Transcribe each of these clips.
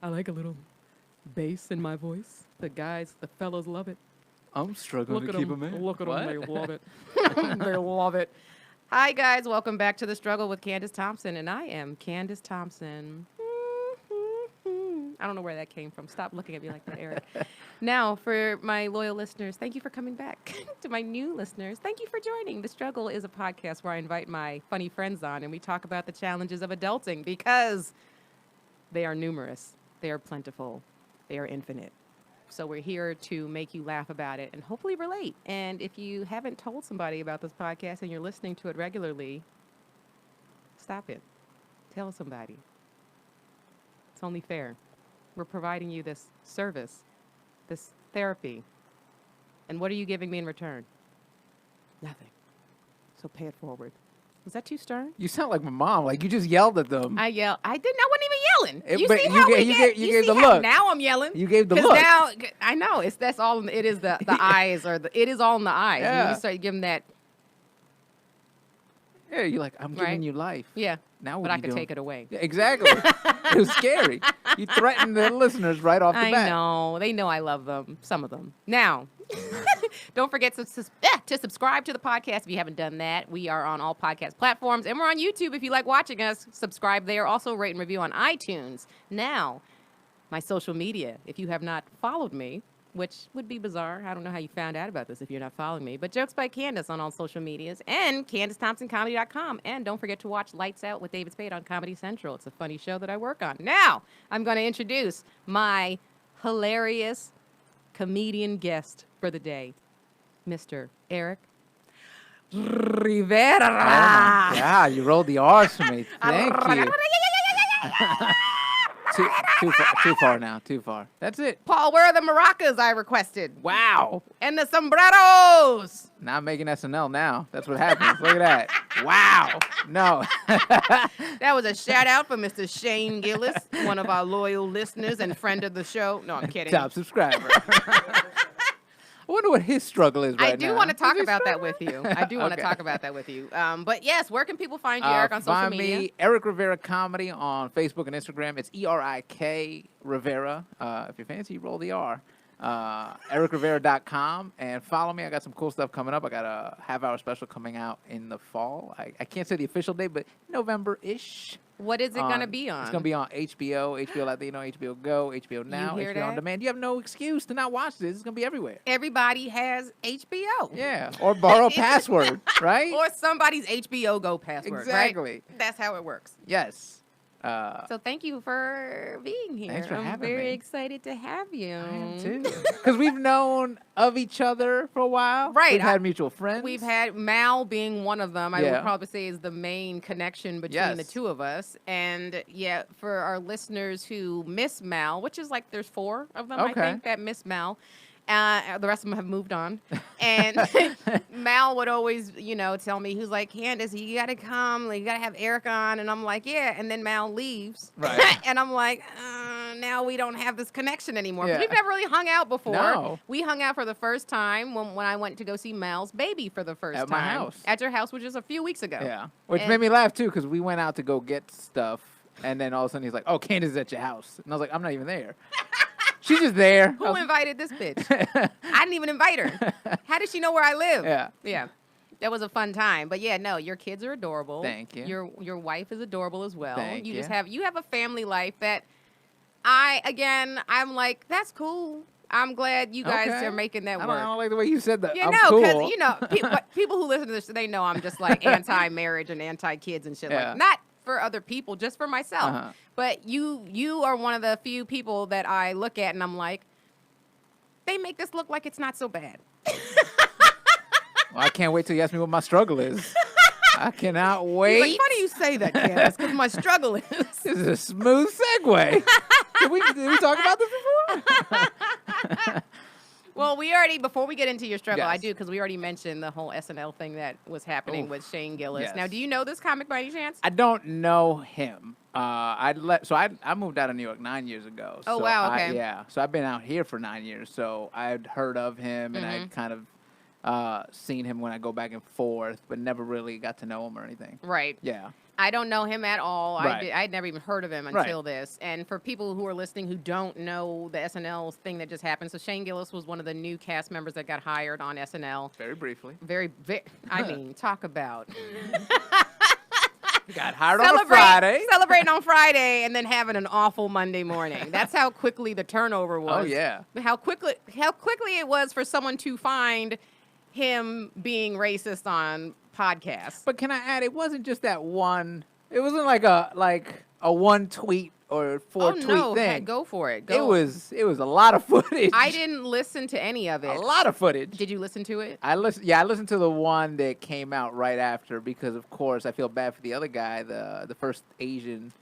I like a little bass in my voice. The fellas love it. I'm struggling Look to at keep them. him in. Look at What? them. They love it. They love it. Hi, guys. Welcome back to The Struggle with Candice Thompson. And I am Candice Thompson. I don't know where that came from. Stop looking at me like that, Eric. Now, for my loyal listeners, thank you for coming back. To my new listeners, thank you for joining. The Struggle is a podcast where I invite my funny friends on and we talk about the challenges of adulting because they are numerous, they are plentiful, they are infinite. So we're here to make you laugh about it and hopefully relate. And if you haven't told somebody about this podcast and you're listening to it regularly, stop it. Tell somebody. It's only fair. We're providing you this service, this therapy. And what are you giving me in return? Nothing. So pay it forward. Was that too stern? You sound like my mom. Like you just yelled at them. I yelled. I didn't. I wasn't even yelling. You But see you how ga- we you get? ga- you You gave see the how look. now I'm yelling. You gave the 'Cause look. now I know that's all. It is the eyes or it is all in the eyes. When Yeah. you start giving that, Yeah, you're like, I'm Right. giving you life. yeah. Now what But are I you could doing? take it away. Yeah, exactly. It was scary. You threatened the listeners right off the I bat. know. They know I love them. Some of them. Now, don't forget to subscribe to the podcast if you haven't done that. We are on all podcast platforms, and we're on YouTube if you like watching us. Subscribe there. Also, rate and review on iTunes. Now, my social media. If you have not followed me, which would be bizarre. I don't know how you found out about this if you're not following me. But Jokes by Candice on all social medias and CandiceThompsonComedy.com. And don't forget to watch Lights Out with David Spade on Comedy Central. It's a funny show that I work on. Now, I'm going to introduce my hilarious comedian guest for the day, Mr. Erik Rivera. Oh my God, you rolled the R's for me. Thank you. Too far now. Too far. That's it. Paul, where are the maracas I requested? Wow. And the sombreros. Not making SNL now. That's what happens. Look at that. Wow. No. That was a shout out for Mr. Shane Gillis, one of our loyal listeners and friend of the show. No, I'm kidding. Top subscriber. I wonder what his struggle is right now. I do want to talk Is he about that struggling? with you. I do want to Okay. talk about that with you. But yes, where can people find you, Eric, on social Find media? me, Erik Rivera Comedy on Facebook and Instagram. It's ERIK Rivera. If you're fancy, roll the R. ErikRivera.com. And follow me. I got some cool stuff coming up. I got a half-hour special coming out in the fall. I can't say the official date, but November-ish. What is it going to be on? It's going to be on HBO, HBO Latino, HBO Go, HBO Now, hear HBO On that? Demand. You have no excuse to not watch this. It's going to be everywhere. Everybody has HBO. Yeah. Or borrow a password, right? Or somebody's HBO Go password, Exactly. right? That's how it works. Yes. So thank you for being here. Thanks for I'm having very me. excited to have you. I am too. Because we've known of each other for a while. Right. We've had mutual friends. We've had Mal being one of them. I would Yeah. probably say is the main connection between Yes. the two of us. And yeah, for our listeners who miss Mal, which is like there's 4 of them, I Okay. think, that miss Mal. The rest of them have moved on. And Mal would always, tell me, he was like, Candice, you got to come. Like, you got to have Eric on. And I'm like, yeah. And then Mal leaves. Right. And I'm like, now we don't have this connection anymore. 'Cause Yeah. we've never really hung out before. No. We hung out for the first time when I went to go see Mal's baby for the first At time. my house. At your house, which is a few weeks ago. Yeah. Which And- made me laugh, too, because we went out to go get stuff. And then all of a sudden he's like, oh, Candice is at your house. And I was like, I'm not even there. She's just there. Who invited this bitch? I didn't even invite her. How did she know where I live? Yeah. Yeah. That was a fun time. But yeah, no, your kids are adorable. Thank you. Your wife is adorable as well. Thank you you. just have a family life that I'm like, that's cool. I'm glad you guys Okay. are making that I work. don't like the way you said that. Yeah, I'm no, because cool. people who listen to this, they know I'm just like anti-marriage and anti-kids and shit. Yeah. Like not for other people, just for myself. Uh-huh. But you are one of the few people that I look at and I'm like, they make this look like it's not so bad. Well, I can't wait till you ask me what my struggle is. I cannot It's wait. like, funny you say that, Candice, because my struggle is. This is a smooth segue. did we talk about this before? Well, before we get into your struggle, Yes. I do, because we already mentioned the whole SNL thing that was happening Oof. with Shane Gillis. Yes. Now, do you know this comic by any chance? I don't know him. I moved out of New York 9 years ago. Oh, so wow, okay. So I've been out here for 9 years. So I'd heard of him and Mm-hmm. I'd kind of seen him when I go back and forth, but never really got to know him or anything. Right. Yeah. I don't know him at all. Right. I'd never even heard of him Right. until this. And for people who are listening who don't know the SNL thing that just happened, so Shane Gillis was one of the new cast members that got hired on SNL. Very briefly. I mean, talk about Got hired on a Friday. celebrating on Friday, and then having an awful Monday morning. That's how quickly the turnover was. Oh, yeah. How quickly it was for someone to find him being racist on podcasts. But can I add, it wasn't just that one. It wasn't like a one tweet or four tweet thing. Go for it. It was a lot of footage. I didn't listen to any of it. A lot of footage. Did you listen to it? I listened to the one that came out right after because, of course, I feel bad for the other guy, the first Asian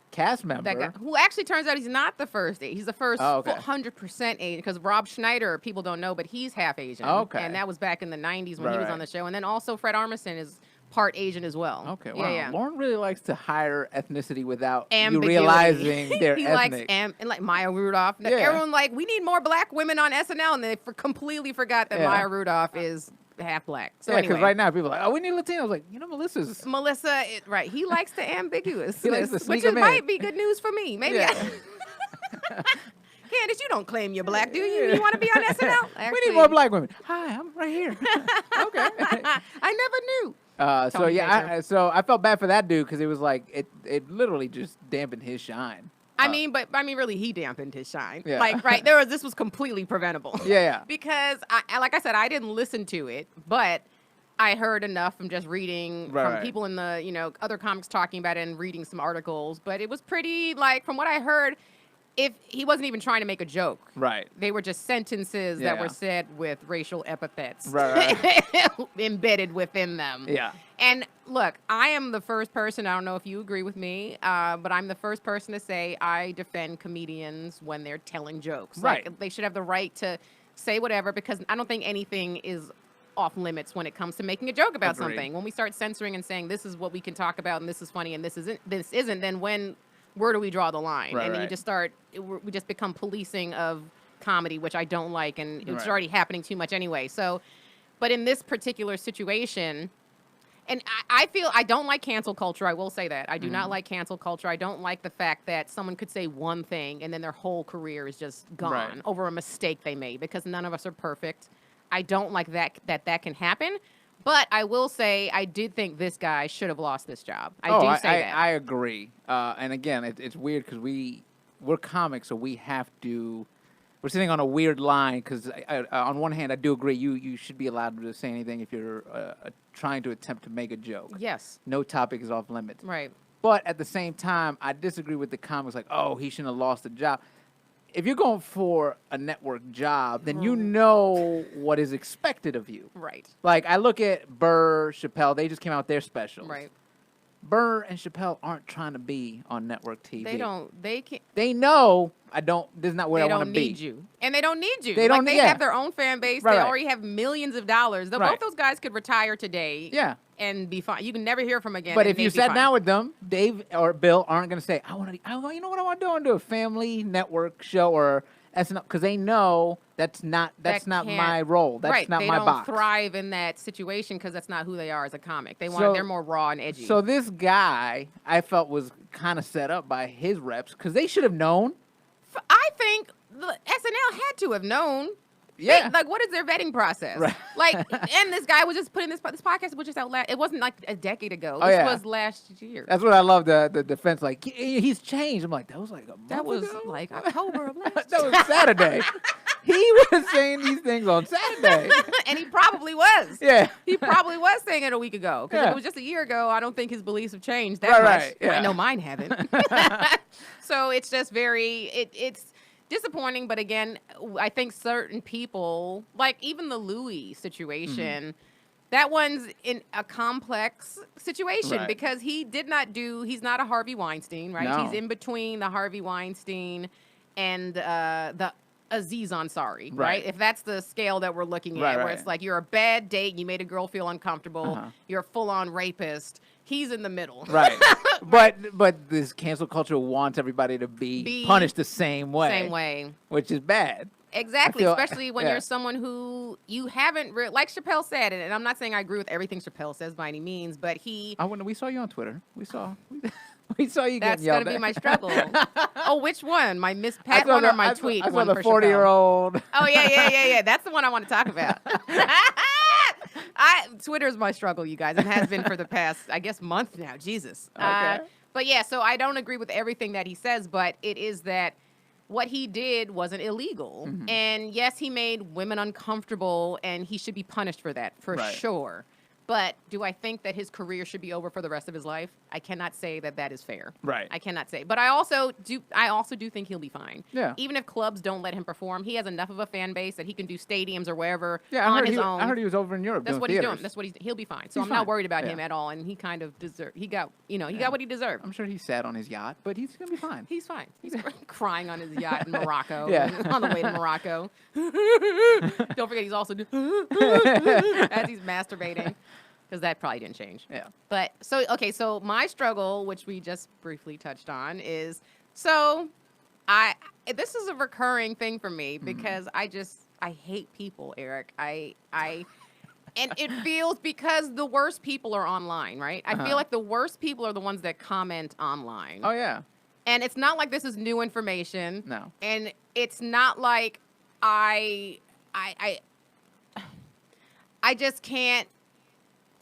cast member. That guy, who actually turns out he's not the first. He's the first 100% Asian, because Rob Schneider, people don't know, but he's half Asian. Okay. And that was back in the 90s when he was Right. on the show. And then also Fred Armisen is part Asian as well. Okay, Yeah, wow. yeah. Lauren really likes to hire ethnicity without you Ambiguity. realizing they're he ethnic. likes and like Maya Rudolph. Yeah. Everyone like, we need more black women on SNL, and they completely forgot that Yeah. Maya Rudolph is half black. So Yeah, because anyway. right now people are like, oh, we need Latinos. Like, Melissa's. Melissa, right? He likes the ambiguous, He likes to sneak which them in. might be good news for me. Maybe. Yeah. Candice, you don't claim you're black, do you? You want to be on SNL? We Actually, need more black women. Hi, I'm right here. Okay. I never knew. So Tony yeah, Baker. I felt bad for that dude because it was like it literally just dampened his shine. I mean, really, he dampened his shine. Yeah. Like, right, this was completely preventable. Yeah. Because, like I said, I didn't listen to it, but I heard enough from just reading from people in the, other comics talking about it and reading some articles. But it was pretty, like, from what I heard, if he wasn't even trying to make a joke. Right. They were just sentences that Yeah. were said with racial epithets Right. embedded within them. Yeah. And look, I am the first person, I don't know if you agree with me, but I'm the first person to say I defend comedians when they're telling jokes. Right. Like, they should have the right to say whatever, because I don't think anything is off limits when it comes to making a joke about Agreed. something. When we start censoring and saying this is what we can talk about and this is funny and this isn't, then where do we draw the line? Right, and then right. we just become policing of comedy, which I don't like, and it's Right. already happening too much anyway. So, but in this particular situation, and I feel I don't like cancel culture. I will say that. I do not like cancel culture. I don't like the fact that someone could say one thing and then their whole career is just gone Right. over a mistake they made, because none of us are perfect. I don't like that can happen. But I will say I did think this guy should have lost this job. I do say that. I agree. And again, it's weird because we're comics, so we're sitting on a weird line because on one hand, I do agree you should be allowed to say anything if you're trying to attempt to make a joke. Yes. No topic is off limits. Right. But at the same time, I disagree with the comics like, oh, he shouldn't have lost the job. If you're going for a network job, then you know what is expected of you. Right. Like, I look at Burr, Chappelle, they just came out with their specials. Right. Burr and Chappelle aren't trying to be on network TV. They can't. They know this is not where I want to be. They don't need you. And they don't need you. They don't- They yeah. have their own fan base. Right, They right. already have millions of dollars. Right. Both those guys could retire today. Yeah. And be fine. You can never hear from them again. But and if they'd you be sat fine. down with them, Dave or Bill aren't going to say, you know what I want to do? I want to do a family network show or SNL, because they know that's not my role. That's right. not they my don't box. thrive in that situation because that's not who they are as a comic. So- They're more raw and edgy. So this guy, I felt, was kind of set up by his reps because they should have known. I think the SNL had to have known. Yeah. Like, what is their vetting process? Right. Like, and this guy was just putting this podcast was just out last. It wasn't like a decade ago. Oh, This yeah. was last year. That's what I love, the defense. Like, he's changed. I'm like, that was like a month That was ago? like October of last That year. was Saturday. He was saying these things on Saturday. And he probably was. Yeah. He probably was saying it a week ago. Because if Yeah. it was just a year ago, I don't think his beliefs have changed that Right, much. right, yeah. I know mine haven't. So it's just it's disappointing. But again, I think certain people, like even the Louis situation, that one's in a complex situation Right. because he's not a Harvey Weinstein, right? No. He's in between the Harvey Weinstein and the Aziz Ansari, right? Right. If that's the scale that we're looking at, Right, where right. it's like you're a bad date, you made a girl feel uncomfortable, Uh-huh. you're a full-on rapist. He's in the middle. Right. But this cancel culture wants everybody to be punished the same way. Same way. Which is bad. Exactly, feel- especially when yeah. you're someone who you haven't like Chappelle said, and I'm not saying I agree with everything Chappelle says by any means, but We saw you on Twitter. We saw we saw you that's getting yelled gonna be at. my struggle. Oh, which one? My Miss I Pat saw one the, or my I saw, tweet I saw one the for 40-year-old. Chappelle? Oh yeah. That's the one I want to talk about. Twitter's my struggle, you guys, and has been for the past, I guess, month now. Jesus. Okay. But yeah, so I don't agree with everything that he says, but it is that what he did wasn't illegal. Mm-hmm. And yes, he made women uncomfortable, and he should be punished for that, for Right. sure. But do I think that his career should be over for the rest of his life? I cannot say that that is fair. Right. I cannot say. But I also do think he'll be fine. Yeah. Even if clubs don't let him perform, he has enough of a fan base that he can do stadiums or wherever Yeah, on his own. I heard he was over in Europe That's doing what theaters. he's doing. That's what he'll be fine. So He's I'm not fine. worried about Yeah. him at all. And he kind of he got what he deserved. I'm sure he's sad on his yacht, but he's gonna be fine. He's fine. He's crying on his yacht in Morocco. Yeah. On the way to Morocco. Don't forget he's also as he's masturbating. Because that probably didn't change. Yeah. But so my struggle, which we just briefly touched on, is this is a recurring thing for me because I hate people, Eric. And it feels because the worst people are online, right? I feel like the worst people are the ones that comment online. Oh yeah. And it's not like this is new information. No. And it's not like I just can't.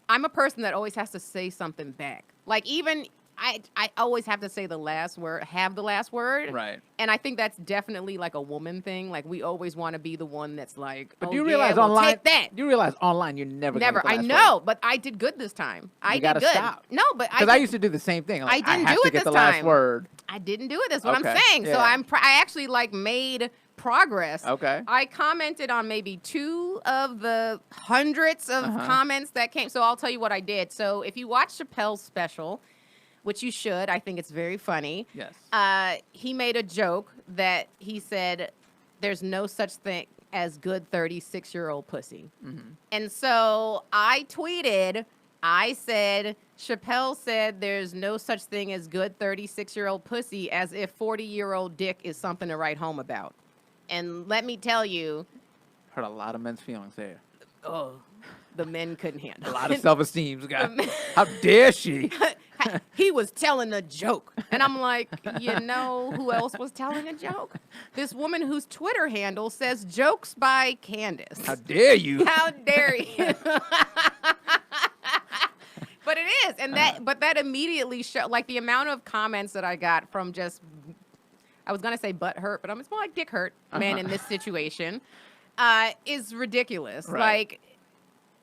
I'm a person that always has to say something back. Like even I always have to say the last word, have the last word. Right. And I think that's definitely like a woman thing. Like we always want to be the one that's like, But oh, do you yeah, realize well, online? take that. Do you realize online you're never Never. gonna I get the last know, word? but I did good this time. I You did gotta good. stop. No, but Because I used to do the same thing. Like, I didn't have do to it get this the last time. word. I didn't do it. That's what Okay. I'm saying. So Yeah. I actually like made progress. Okay. I commented on maybe 2 of the hundreds of comments that came. So I'll tell you what I did. So if you watch Chappelle's special, which you should, I think it's very funny. Yes. He made a joke that he said, "There's no such thing as good 36-year-old pussy." And so I tweeted. I said, Chappelle said there's no such thing as good 36-year-old pussy, as if 40-year-old dick is something to write home about. And let me tell you, Hurt a lot of men's feelings there. the men couldn't handle A lot it. of self-esteem's got. How dare she? He was telling a joke. And I'm like, you know who else was telling a joke? This woman whose Twitter handle says jokes by Candice. How dare you? How dare you? But it is, and that immediately showed, like the amount of comments that I got from just, I was gonna say butt hurt, but it's more like dick hurt, man, in this situation, is ridiculous. Right. Like,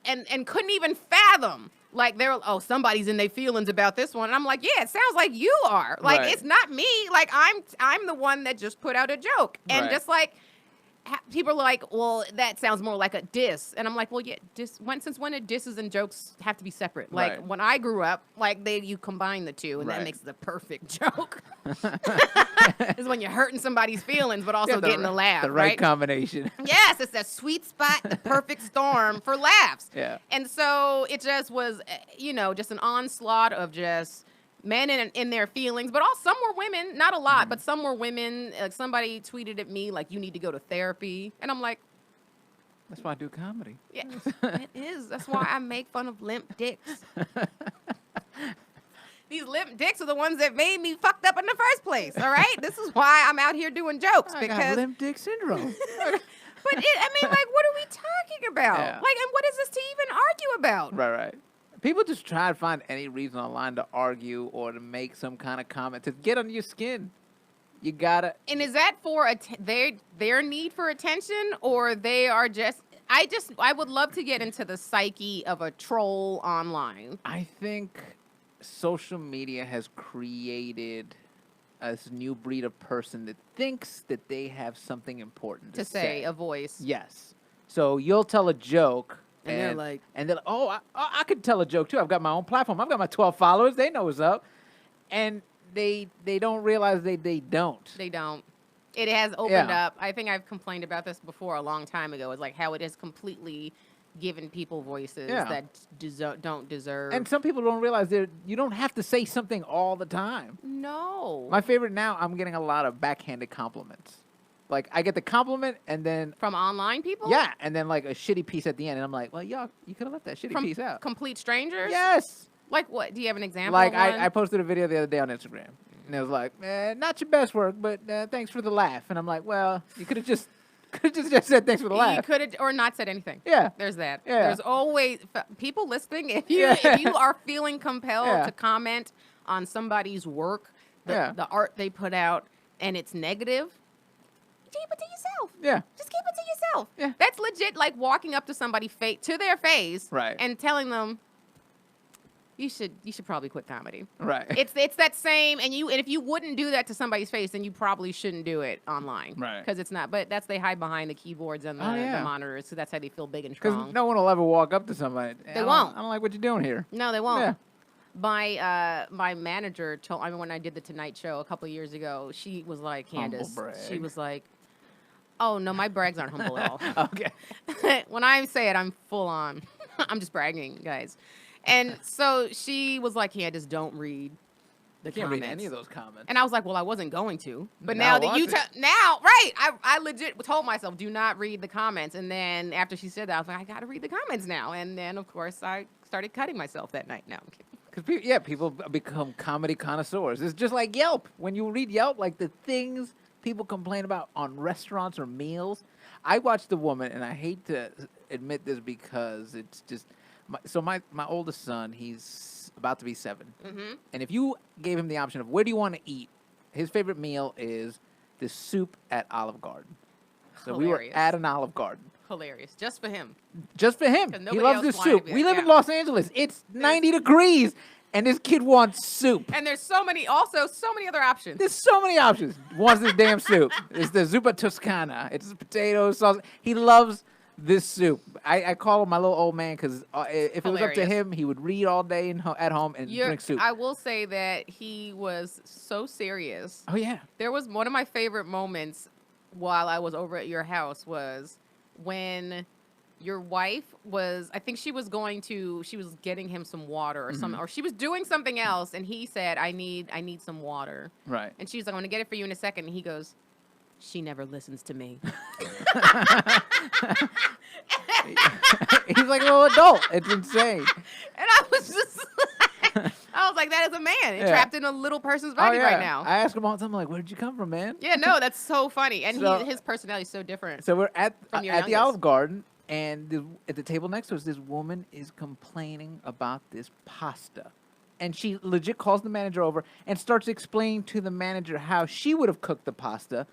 and couldn't even fathom. Like somebody's in their feelings about this one, and I'm like, yeah, it sounds like you are. Like Right. it's not me. Like I'm the one that just put out a joke, and Right. just like. People are like, well, that sounds more like a diss. And I'm like, well, yeah, since when did disses and jokes have to be separate? Like, Right. when I grew up, like, you combine the two, and Right. that makes the perfect joke. Is when you're hurting somebody's feelings, but also Yeah, getting a laugh, The right combination. Yes, it's that sweet spot, the perfect storm for laughs. Yeah. And so it just was, just an onslaught of just men in their feelings, but some were women, not a lot, but some were women. Like somebody tweeted at me, like, you need to go to therapy. And I'm like, That's why I do comedy. yeah, it is. That's why I make fun of limp dicks. These limp dicks are the ones that made me fucked up in the first place, all right? This is why I'm out here doing jokes. I got because limp dick syndrome. But what are we talking about? Yeah. Like, and what is this to even argue about? Right. People just try to find any reason online to argue or to make some kind of comment to get under your skin. You gotta. And is that for their need for attention, or they are just? I would love to get into the psyche of a troll online. I think social media has created a new breed of person that thinks that they have something important To say a voice. Yes. So you'll tell a joke. And they're like, oh, I could tell a joke too. I've got my own platform. I've got my 12 followers. They know what's up. And they don't realize they don't. They don't. It has opened up. I think I've complained about this before a long time ago. It's like how it has completely given people voices that don't deserve. And some people don't realize you don't have to say something all the time. No. My favorite now, I'm getting a lot of backhanded compliments. Like I get the compliment and then From online people? yeah, and then like a shitty piece at the end, and I'm like, well, y'all, you could have left that shitty From piece out. complete strangers? Yes. Like what? Do you have an example? Like of one? I posted a video the other day on Instagram, and it was like, not your best work, but thanks for the laugh. And I'm like, well, you could have just said thanks for the You laugh. could have, or not said anything. Yeah. There's that. Yeah. There's always people listening. If Yeah. you are feeling compelled Yeah. to comment on somebody's work, Yeah. the art they put out, and it's negative, keep it to yourself. Yeah. Just keep it to yourself. Yeah. That's legit like walking up to somebody to their face Right. and telling them, you should probably quit comedy. Right. It's that same, and if you wouldn't do that to somebody's face, then you probably shouldn't do it online. Right. Because it's not. But they hide behind the keyboards and the monitors, so that's how they feel big and Because strong. no one will ever walk up to somebody. They won't. I don't like what you're doing here. No, they won't. Yeah. My manager told. I mean, when I did the Tonight Show a couple of years ago, she was like, Humble Candice. brag. She was like, oh no, my brags aren't humble at all. Okay. When I say it, I'm full on. I'm just bragging, guys. And so she was like, Candice, don't read the Can't comments. read any of those comments. And I was like, well, I wasn't going to. But Now now that you watch it. now, right, I legit told myself, do not read the comments. And then after she said that, I was like, I got to read the comments now. And then, of course, I started cutting myself that night. No, I'm kidding. Because people become comedy connoisseurs. It's just like Yelp. When you read Yelp, like the things people complain about on restaurants or meals. I watched The Woman, and I hate to admit this because it's just... My oldest son, he's about to be 7. Mm-hmm. And if you gave him the option of where do you want to eat, his favorite meal is the soup at Olive Garden. So we were Hilarious. at an Olive Garden. Hilarious. Just for him. Just for him. 'Cause He nobody loves else this wanted to soup. be We there, live in yeah. Los Angeles. It's 90 degrees, and this kid wants soup. And there's so many other options. There's so many options. Wants this damn soup. It's the zuppa toscana. It's potato sauce. He loves this soup. I call him my little old man because if it was up to Hilarious. him, he would read all day at home and drink soup. I will say that he was so serious. Oh, yeah. There was one of my favorite moments while I was over at your house was when your wife was, I think she was getting him some water or something, or she was doing something else, and he said, I need some water. Right. And she's like, I'm going to get it for you in a second. And he goes, she never listens to me. He's like a little adult. It's insane. And I was just I was like, that is a man Yeah. trapped in a little person's Oh, body yeah. right now. I ask him all the time, like, where did you come from, man? Yeah, no, that's so funny. And So- his personality is so different. So we're at From your the youngest. Olive Garden, and at the table next to us, this woman is complaining about this pasta. And she legit calls the manager over and starts explaining to the manager how she would have cooked the pasta.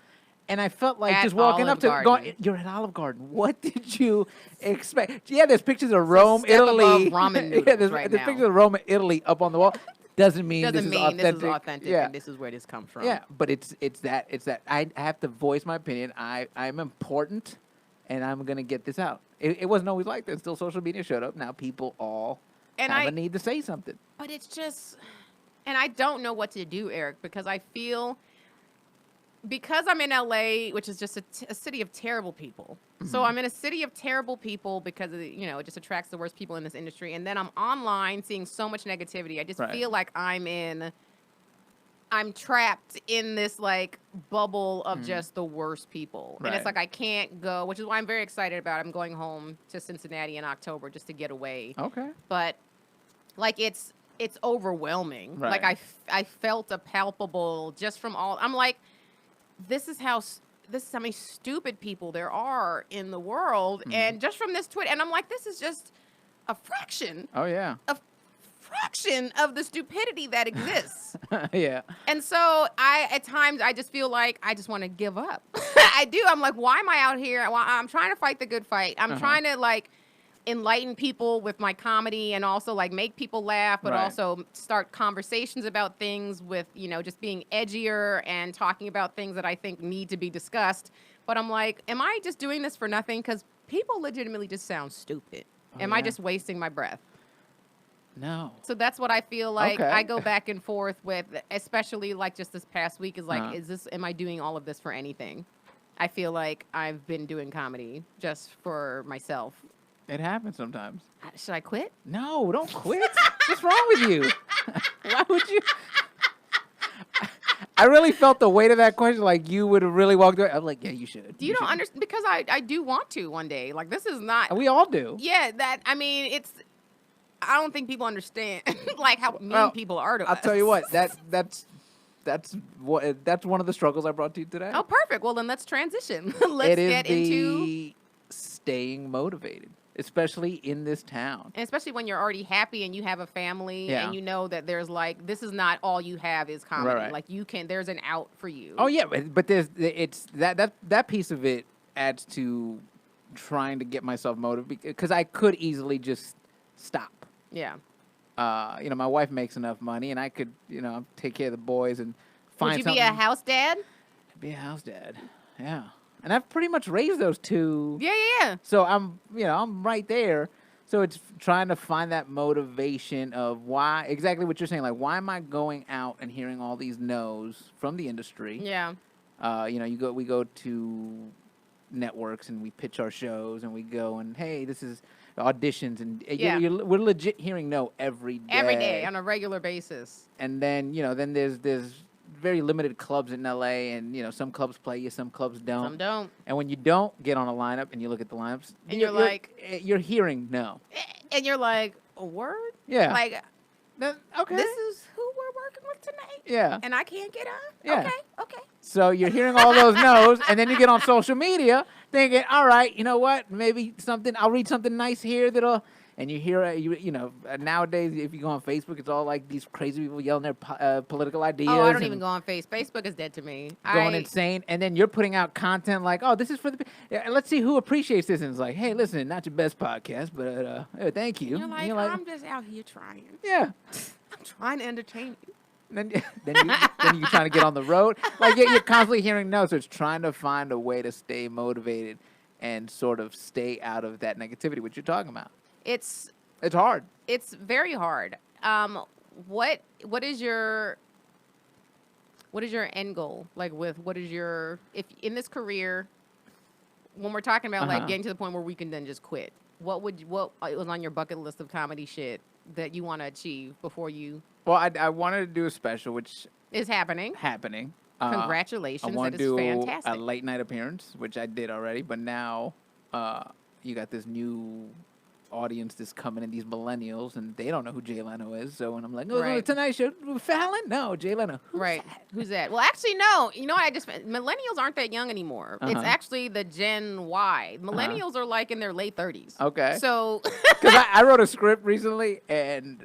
And I felt like At just walking Olive up to Garden. going, you're at Olive Garden. What did you expect? Yeah, there's pictures of a Rome, step Italy. above ramen Yeah, noodles there's, right there's now. pictures of Rome and Italy up on the wall. Doesn't mean Doesn't this is mean authentic. this is authentic Yeah. and this is where this comes from. Yeah, but it's that I have to voice my opinion. I'm important, and I'm gonna get this out. It wasn't always like this until social media showed up. Now people all And have a need to say something. But it's just, and I don't know what to do, Eric, because I feel, because I'm in LA, which is just a city of terrible people. So I'm in a city of terrible people because of it just attracts the worst people in this industry. And then I'm online seeing so much negativity. I just Right. feel like I'm trapped in this like bubble of just the worst people. And Right. it's like I can't go, which is why I'm very excited about. I'm going home to Cincinnati in October just to get away. Okay. But like it's overwhelming. Right. Like I felt a palpable just from all. I'm like, this is how many stupid people there are in the world, and just from this tweet, and I'm like, this is just a fraction Oh yeah. of the stupidity that exists. Yeah. And so at times I just feel like I just want to give up. I do. I'm like, why am I out here? I'm trying to fight the good fight. I'm trying to like enlighten people with my comedy and also like make people laugh, but Right. also start conversations about things with, just being edgier and talking about things that I think need to be discussed. But I'm like, am I just doing this for nothing? Because people legitimately just sound stupid. Oh, Am I yeah. just wasting my breath? No. So that's what I feel like. Okay. I go back and forth with, especially like just this past week is like, Uh-huh. am I doing all of this for anything? I feel like I've been doing comedy just for myself. It happens sometimes. Should I quit? No, don't quit. What's wrong with you? Why would you? I really felt the weight of that question. Like you would have really walked away. I'm like, yeah, you should. You don't should. understand because I do want to one day. Like this is not. And we all do. Yeah, I mean, I don't think people understand like how mean people are to us. I'll tell you what. That's one of the struggles I brought to you today. Oh, perfect. Well, then let's transition. Let's get into staying motivated, especially in this town. And especially when you're already happy and you have a family and you know that there's like this is not all you have is comedy. Right. Like there's an out for you. Oh yeah, but it's that piece of it adds to trying to get myself motivated because I could easily just stop. Yeah. My wife makes enough money, and I could, take care of the boys and find. Would you something. be a house dad? I'd be a house dad. Yeah, and I've pretty much raised those two. Yeah. So I'm right there. So it's trying to find that motivation of why exactly what you're saying. Like, why am I going out and hearing all these no's from the industry? Yeah. We go to networks and we pitch our shows and we go and hey, this is auditions and we're legit hearing no every day on a regular basis. And then then there's very limited clubs in LA, and some clubs play you, some clubs don't. Some don't. And when you don't get on a lineup and you look at the lineups, and you're hearing no, and you're like, a word? Yeah. Like, okay, this is who we're working with tonight. Yeah. And I can't get on. Yeah. Okay. So you're hearing all those no's, and then you get on social media thinking, all right, you know what? Maybe I'll read something nice here and you hear, nowadays, if you go on Facebook, it's all like these crazy people yelling their political ideas. Oh, I don't even go on Facebook. Facebook is dead to me. Going insane. And then you're putting out content like, oh, this is for let's see who appreciates this. And it's like, hey, listen, not your best podcast, but thank you. You're like, I'm just out here trying. Yeah. I'm trying to entertain you. Then you're trying to get on the road. Like you're constantly hearing no, so it's trying to find a way to stay motivated and sort of stay out of that negativity, which you're talking about. It's hard. It's very hard. What is your end goal? Like if in this career, when we're talking about like getting to the point where we can then just quit, what was on your bucket list of comedy shit that you want to achieve before you? Well, I wanted to do a special, which is happening. Congratulations! I want to do fantastic. a late night appearance, which I did already, but now you got this new audience that's coming in, these millennials, and they don't know who Jay Leno is. So when I'm like, oh, Tonight Show, Fallon? No, Jay Leno. Who's that? Well, actually, no. You know what? Millennials aren't that young anymore. It's actually the Gen Y. Millennials are like in their late 30s. Okay. So. Because I wrote a script recently, and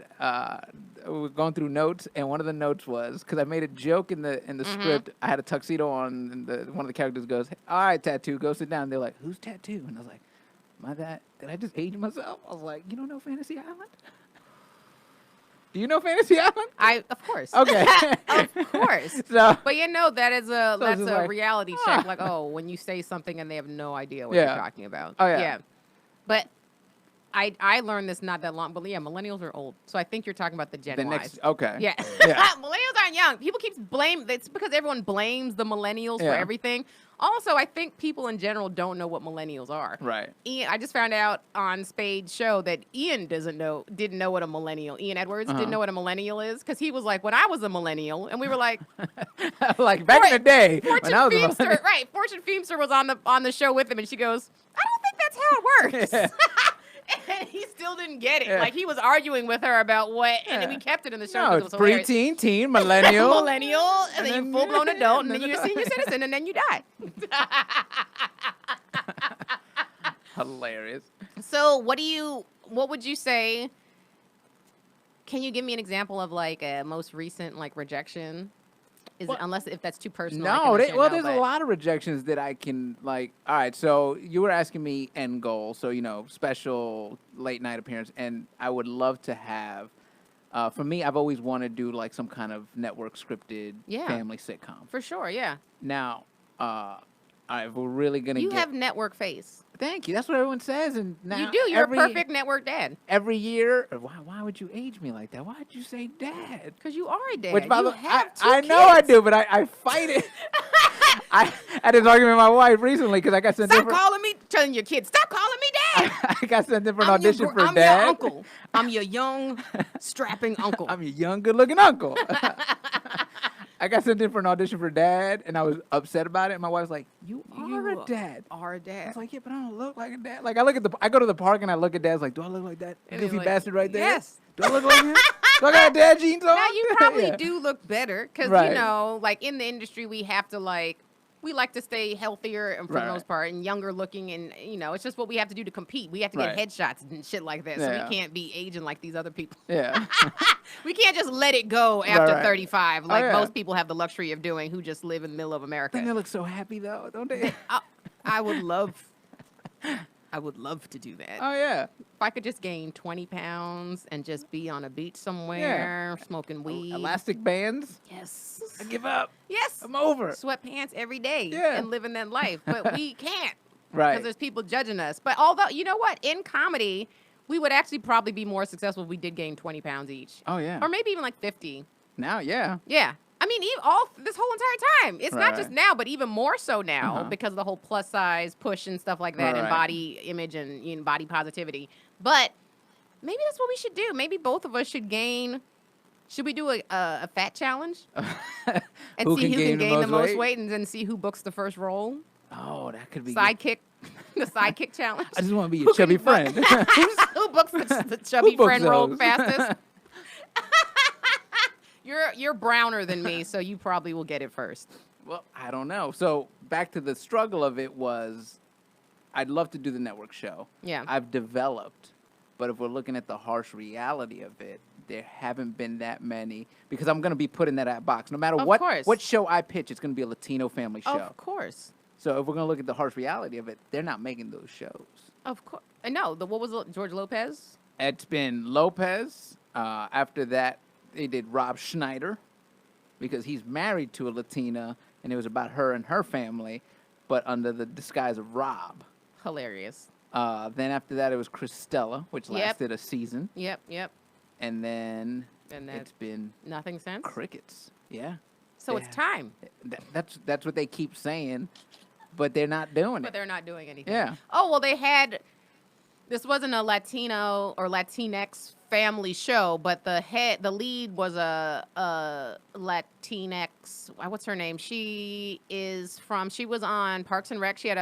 we were going through notes, and one of the notes was, because I made a joke in the script, I had a tuxedo on, and one of the characters goes, all right, Tattoo, go sit down. They're like, who's Tattoo? And I was like, did I just age myself? I was like, you don't know Fantasy Island? Do you know Fantasy Island? Of course. Okay. Of course. So, but that's a reality check. Like, when you say something and they have no idea what you're talking about. Oh, yeah. But I learned this not that long, but millennials are old. So I think you're talking about the Gen Ys. Okay. Yeah. Millennials aren't young. People keep it's because everyone blames the millennials for everything. Also, I think people in general don't know what millennials are. Right. I just found out on Spade's show that Ian didn't know what a millennial. Ian Edwards didn't know what a millennial is because he was like, when I was a millennial, and we were like, like back in the day. Fortune Feimster was on the show with him, and she goes, I don't think that's how it works. And he still didn't get it. Yeah. Like, he was arguing with her about what, and then we kept it in the show. No, it's preteen, teen, millennial. And then you full-blown adult, and then you're a senior citizen, and then you die. Hilarious. So what would you say, can you give me an example of, like, a most recent, like, rejection? Unless if that's too personal. No, there's a lot of rejections that I can, like, all right, so you were asking me end goal, so, special late night appearance, and I would love to have, for me, I've always wanted to do, like, some kind of network scripted family sitcom. For sure, yeah. Now, all right, we're really going to You have network face. Thank you. That's what everyone says. And now you do. You're a perfect network dad. Every year, why would you age me like that? Why would you say dad? Because you are a dad. Which, by the way, I know I do, but I fight it. I had this argument with my wife recently because I got sent Stop calling me, telling your kids, stop calling me dad. I got sent different audition for I'm dad. Your uncle. I'm your young, strapping uncle. I'm your young, good-looking uncle. I got sent in for an audition for dad, and I was upset about it. And my wife's like, "You are a dad." Are a I dad. was like, "Yeah, but I don't look like a dad." Like I go to the park and I look at dads like, "Do I look like that And goofy he's like, bastard right there? yes. Do I look like him? Do I got dad jeans on?" Now you probably Yeah. do look better because Right. you know, like in the industry, we have to we like to stay healthier and for the Right. most part and younger looking, and you know, it's just what we have to do to compete. We have to get Right. headshots and shit like that, so Yeah. we can't be aging like these other people. Yeah. We can't just let it go after right. 35, like yeah. most people have the luxury of doing who just live in the middle of America. Don't they look so happy though? Don't they? I would love to do that. Oh yeah. If I could just gain 20 pounds and just be on a beach somewhere smoking weed. Elastic bands. Yes. I give up. Yes. I'm over. Sweatpants every day Yeah. and living that life. But we can't Right. because there's people judging us. But although, you know what? In comedy, we would actually probably be more successful if we did gain 20 pounds each. Oh yeah. Or maybe even like 50. Now, yeah. Yeah. I mean, this whole entire time. It's not just Right. now, but even more so now Uh-huh. because of the whole plus size push and stuff like that and Right. body image and body positivity. But maybe that's what we should do. Maybe both of us should gain. Should we do a fat challenge and Who see can who gain can the gain the most most weight? weight and then see who books the first role? Oh, that could be good. Sidekick, the sidekick challenge. I just want to be Who your can chubby book- friend. Who books the chubby books friend role those? fastest? You're browner than me, so you probably will get it first. Well, I don't know. So back to the struggle of it was, I'd love to do the network show. Yeah. I've developed, but if we're looking at the harsh reality of it, there haven't been that many because I'm going to be put in that box. No matter Of what course. what show I pitch, it's going to be a Latino family show. Of course. So if we're going to look at the harsh reality of it, they're not making those shows. Of course. No, what was it? George Lopez? It's been Lopez. After that, they did Rob Schneider because he's married to a Latina, and it was about her and her family, but under the disguise of Rob. Hilarious. Then after that, it was Christella, which Yep. lasted a season. Yep. And then And it's been nothing since. crickets. Yeah. So it's time. That's what they keep saying, but they're not doing But it. they're not doing anything. Yeah. Oh, well, this wasn't a Latino or Latinx family show, but the lead was a Latinx. What's her name? She was on Parks and Rec. She had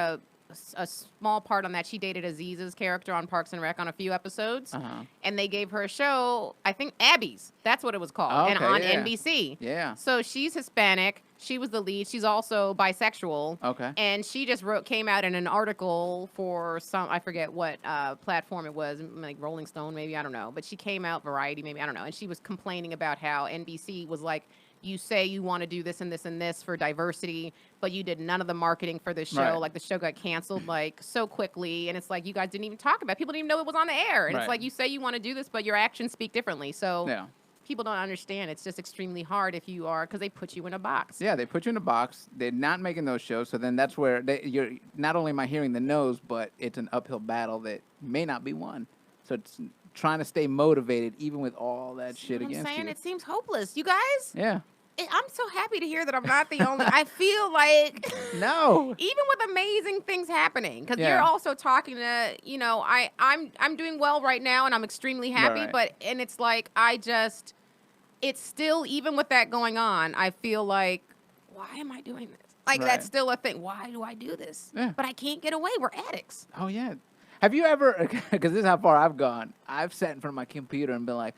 a small part on that. She dated Aziz's character on Parks and Rec on a few episodes. Uh-huh. And they gave her a show, I think Abby's. That's what it was called. And Okay, on yeah. NBC. Yeah. So she's Hispanic. She was the lead. She's also bisexual. Okay. And she just came out in an article for I forget what platform it was, like Rolling Stone, maybe, I don't know. But she came out, Variety, maybe, I don't know. And she was complaining about how NBC was like, you say you want to do this and this and this for diversity, but you did none of the marketing for this show. Right. Like the show got canceled like so quickly. And it's like, you guys didn't even talk about it. People didn't even know it was on the air. And Right. it's like, you say you want to do this, but your actions speak differently. So Yeah. people don't understand. It's just extremely hard if you are, because they put you in a box. Yeah, they put you in a box. They're not making those shows, so then that's where you're. Not only am I hearing the no's, but it's an uphill battle that may not be won. So it's trying to stay motivated even with all that shit I'm against saying you. it seems hopeless. You guys, Yeah. I'm so happy to hear that I'm not the only. I feel like No. even with amazing things happening, because Yeah. you're also talking to, I'm doing well right now and I'm extremely happy, Right. and it's like it's still, even with that going on, I feel like, why am I doing this? Like Right. that's still a thing. Why do I do this? Yeah. But I can't get away. We're addicts. Oh yeah. Have you ever? Because this is how far I've gone. I've sat in front of my computer and been like,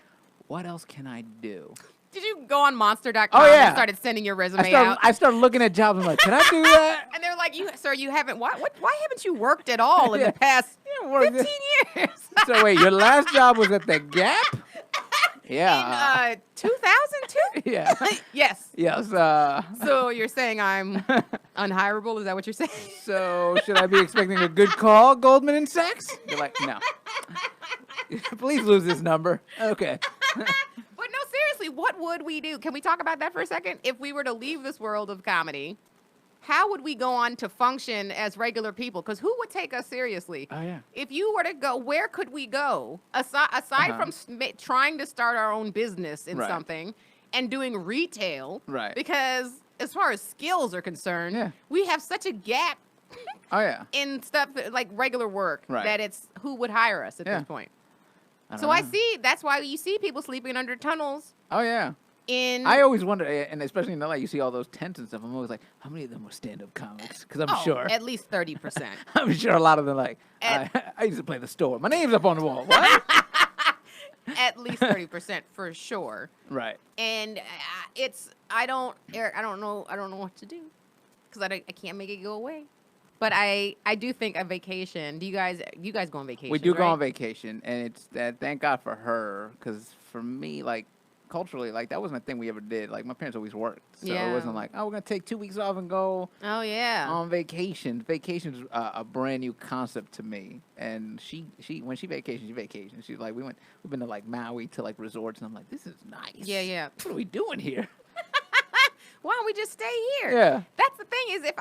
"What else can I do?" Did you go on Monster.com Oh, yeah. and started sending your resume out? I started looking at jobs. I'm like, "Can I do that?" And they're like, sir, you haven't, why haven't you worked at all in Yeah. the past You worked 15 years? So wait, your last job was at the Gap? Yeah. In 2002? Yeah. Yes. Yes. So you're saying I'm unhireable? Is that what you're saying? So should I be expecting a good call, Goldman and Sachs? You're like, no. Please lose this number. Okay. But no, seriously, what would we do? Can we talk about that for a second? If we were to leave this world of comedy, how would we go on to function as regular people? Because who would take us seriously? Oh yeah. If you were to go, where could we go? Aside from trying to start our own business in Right. something and doing retail. Right. Because as far as skills are concerned, Yeah. we have such a gap Oh yeah. in stuff like regular work Right. that it's who would hire us at Yeah. this point. I So don't I know. see, that's why you see people sleeping under tunnels. Oh yeah. I always wonder, and especially in LA, you see all those tents and stuff. I'm always like, how many of them were stand-up comics? Because I'm sure. At least 30%. I'm sure a lot of them like, I used to play the store. My name's up on the wall. What? At least 30% for sure. Right. And Eric, I don't know what to do because I can't make it go away. But I do think a vacation. You guys go on vacation? We do go right? on vacation, and it's thank God for her, because for me, like, culturally, like, that wasn't a thing we ever did. Like, my parents always worked, so it wasn't like, oh, we're gonna take 2 weeks off and go. Oh yeah. On vacation. Vacation's a brand new concept to me, and she when she vacations, She's like, we've been to like Maui, to like resorts, and I'm like, this is nice. Yeah. What are we doing here? Why don't we just stay here? Yeah. That's the thing is, if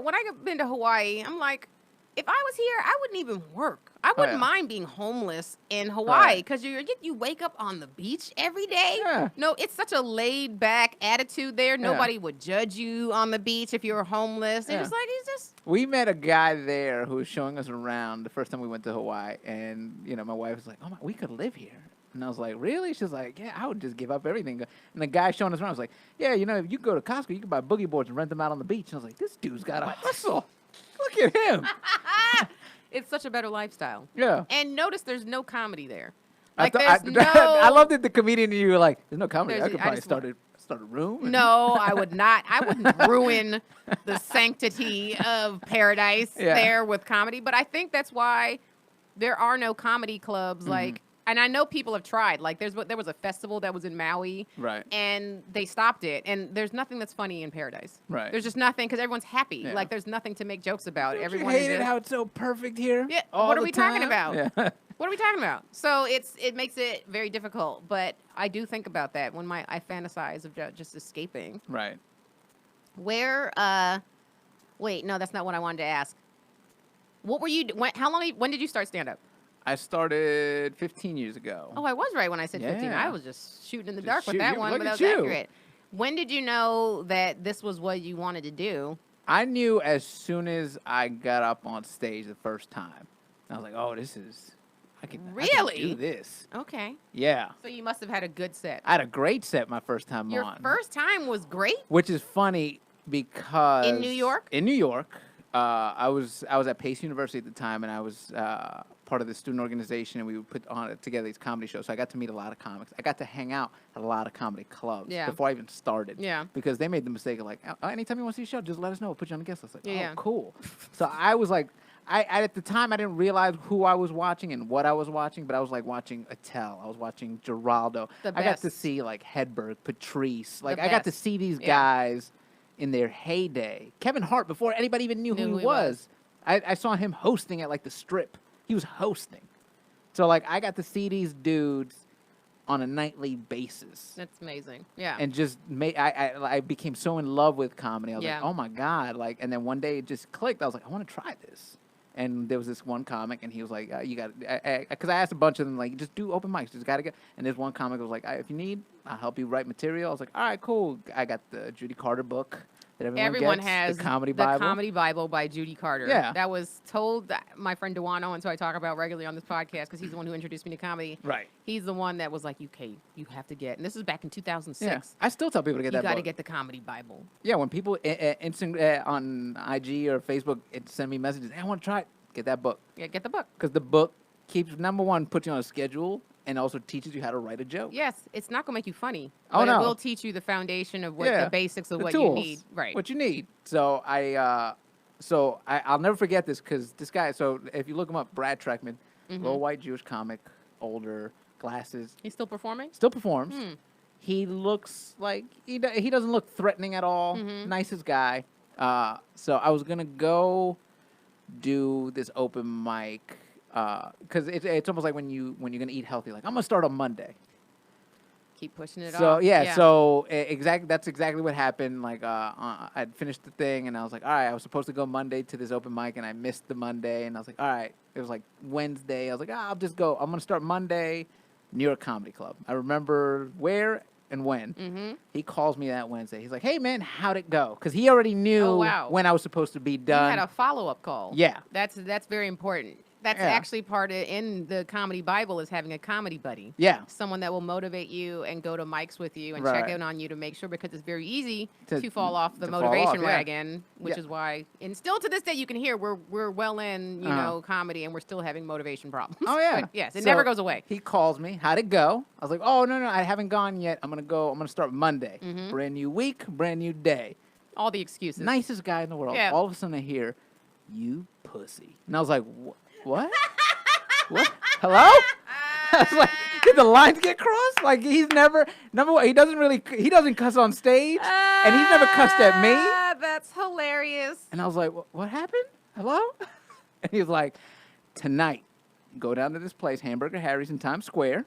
when I've been to Hawaii, I'm like, if I was here, I wouldn't even work. I wouldn't mind being homeless in Hawaii because you wake up on the beach every day. Yeah. No, it's such a laid back attitude there. Nobody would judge you on the beach if you were homeless. It was like, We met a guy there who was showing us around the first time we went to Hawaii, and my wife was like, "Oh we could live here." And I was like, "Really?" She's like, "Yeah, I would just give up everything." And the guy showing us around was like, "Yeah, if you go to Costco, you can buy boogie boards and rent them out on the beach." And I was like, "This dude's got a hustle. Look at him." it's such a better lifestyle. Yeah. And notice there's no comedy there. Like no. I loved it. The comedian in you were like, "There's no comedy. I could probably start a room." No, I would not. I wouldn't ruin the sanctity of paradise there with comedy. But I think that's why there are no comedy clubs like. And I know people have tried. Like there was a festival that was in Maui, right? And they stopped it. And there's nothing that's funny in paradise, right? There's just nothing because everyone's happy. Yeah. Like there's nothing to make jokes about. Don't Everyone you hate it how it's so perfect here. Yeah. What are we talking about? Yeah. What are we talking about? So it makes it very difficult. But I do think about that when I fantasize of just escaping. Right. Where? Wait, no, that's not what I wanted to ask. What were you? When did you start stand up? I started 15 years ago. Oh, I was right when I said 15. I was just shooting in the dark with that one, but that was accurate. When did you know that this was what you wanted to do? I knew as soon as I got up on stage the first time. I was like, oh, I can do this. Okay. Yeah. So you must have had a good set. I had a great set my first time on. Your first time was great? Which is funny because... In New York? In New York. I was at Pace University at the time, and I was part of the student organization, and we would put together these comedy shows. So I got to meet a lot of comics. I got to hang out at a lot of comedy clubs before I even started. Yeah. Because they made the mistake of like, anytime you want to see a show, just let us know. We'll put you on the guest list. Like, oh, cool. So I was like, at the time, I didn't realize who I was watching and what I was watching, but I was like watching Attell. I was watching Geraldo. I got to see like Hedberg, Patrice. Like I got to see these guys in their heyday. Kevin Hart, before anybody even knew who he was. I saw him hosting at like the Strip. He was hosting. So like I got to see these dudes on a nightly basis. That's amazing. Yeah. And just I became so in love with comedy. I was like, oh my God. Like, and then one day it just clicked. I was like, I want to try this. And there was this one comic, and he was like, you got, because I asked a bunch of them, like, just do open mics, just got to get. And there's one comic was like, if you need, I'll help you write material. I was like, all right, cool. I got the Judy Carter book that everyone gets, has the Comedy Bible. The Comedy Bible by Judy Carter. Yeah. That was told my friend Dewano, and so I talk about regularly on this podcast because he's the one who introduced me to comedy. Right. He's the one that was like, you have to get, and this is back in 2006. Yeah. I still tell people to get that book. You got to get the Comedy Bible. Yeah, when people on IG or Facebook send me messages, hey, I want to try it. Get that book. Yeah, get the book. Because the book keeps, number one, puts you on a schedule and also teaches you how to write a joke. Yes, it's not going to make you funny. Oh, but it will teach you the foundation of what the basics of what tools, you need. Right. What you need. So I'll never forget this because this guy, so if you look him up, Brad Treckman, little white Jewish comic, older, glasses. He's still performing? Still performs. He looks like, he doesn't look threatening at all. Nicest guy. So I was going to go do this open mic because it's almost like when you're gonna eat healthy. Like I'm gonna start on Monday. Keep pushing it off. So that's exactly what happened. Like I'd finished the thing and I was like, all right, I was supposed to go Monday to this open mic and I missed the Monday and I was like, all right. It was like Wednesday. I was like, I'll just go. I'm gonna start Monday, New York Comedy Club. I remember where and when. He calls me that Wednesday. He's like, hey, man, how'd it go? Because he already knew when I was supposed to be done. You had a follow-up call. Yeah. That's very important. That's Yeah. actually part of in the comedy Bible is having a comedy buddy. Yeah. Someone that will motivate you and go to mics with you and Right. check in on you to make sure, because it's very easy To- to fall off the to fall motivation off, yeah. wagon, which Yeah. is why, and still to this day, you can hear we're well in, comedy, and we're still having motivation problems. Oh yeah. But yes, it So never goes away. He calls me. How'd it go? I was like, oh no, I haven't gone yet. I'm gonna start Monday. Mm-hmm. Brand new week, brand new day. All the excuses. Nicest guy in the world. Yeah. All of a sudden I hear, you pussy. And I was like, what? What? Hello? I was like, did the lines get crossed? Like he's number one, he doesn't cuss on stage, and he's never cussed at me. That's hilarious. And I was like, what happened? Hello? And he was like, tonight, go down to this place, Hamburger Harry's in Times Square.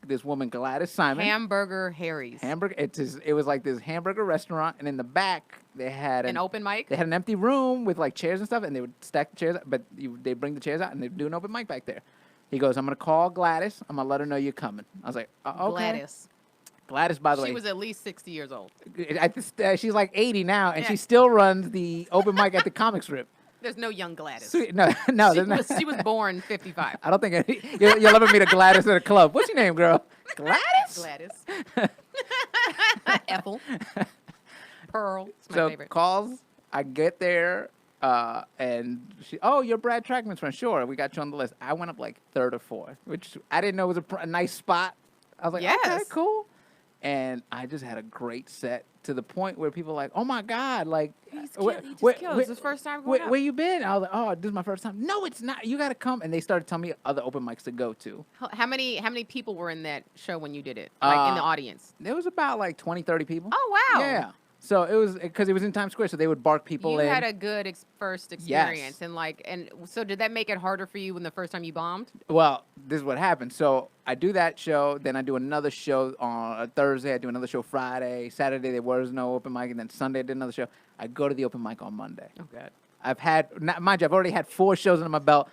This woman, Gladys Simon. Hamburger Harry's. It was like this hamburger restaurant, and in the back they had An open mic? They had an empty room with like chairs and stuff, and they would stack the chairs, but they bring the chairs out and they do an open mic back there. He goes, I'm gonna call Gladys. I'm gonna let her know you're coming. I was like, okay. Gladys, by the way, She was at least 60 years old. she's like 80 now, and Yeah. she still runs the open mic at the comic strip. There's no young Gladys. No, there's not. She was born 55. I don't think you'll ever meet a Gladys at a club. What's your name, girl? Gladys? Gladys. Ethel. Pearl. It's my So favorite. calls, I get there, and you're Brad Trackman's friend. Sure, we got you on the list. I went up like third or fourth, which I didn't know was a nice spot. I was like, okay, Yes. cool. And I just had a great set to the point where people were like, oh my God, like, He just killed. It's his first time going out. where you been? I was like, oh, this is my first time. No, it's not. You got to come. And they started telling me other open mics to go to. How many people were in that show when you did it? Like in the audience? There was about like 20, 30 people. Oh, wow. Yeah. So it was because it was in Times Square, so they would bark people You in. had a good first experience, and so did that make it harder for you when the first time you bombed? Well, this is what happened. So I do that show, then I do another show on a Thursday. I do another show Friday. Saturday there was no open mic, and then Sunday I did another show. I go to the open mic on Monday. Oh, God. Mind you, I've already had 4 shows under my belt.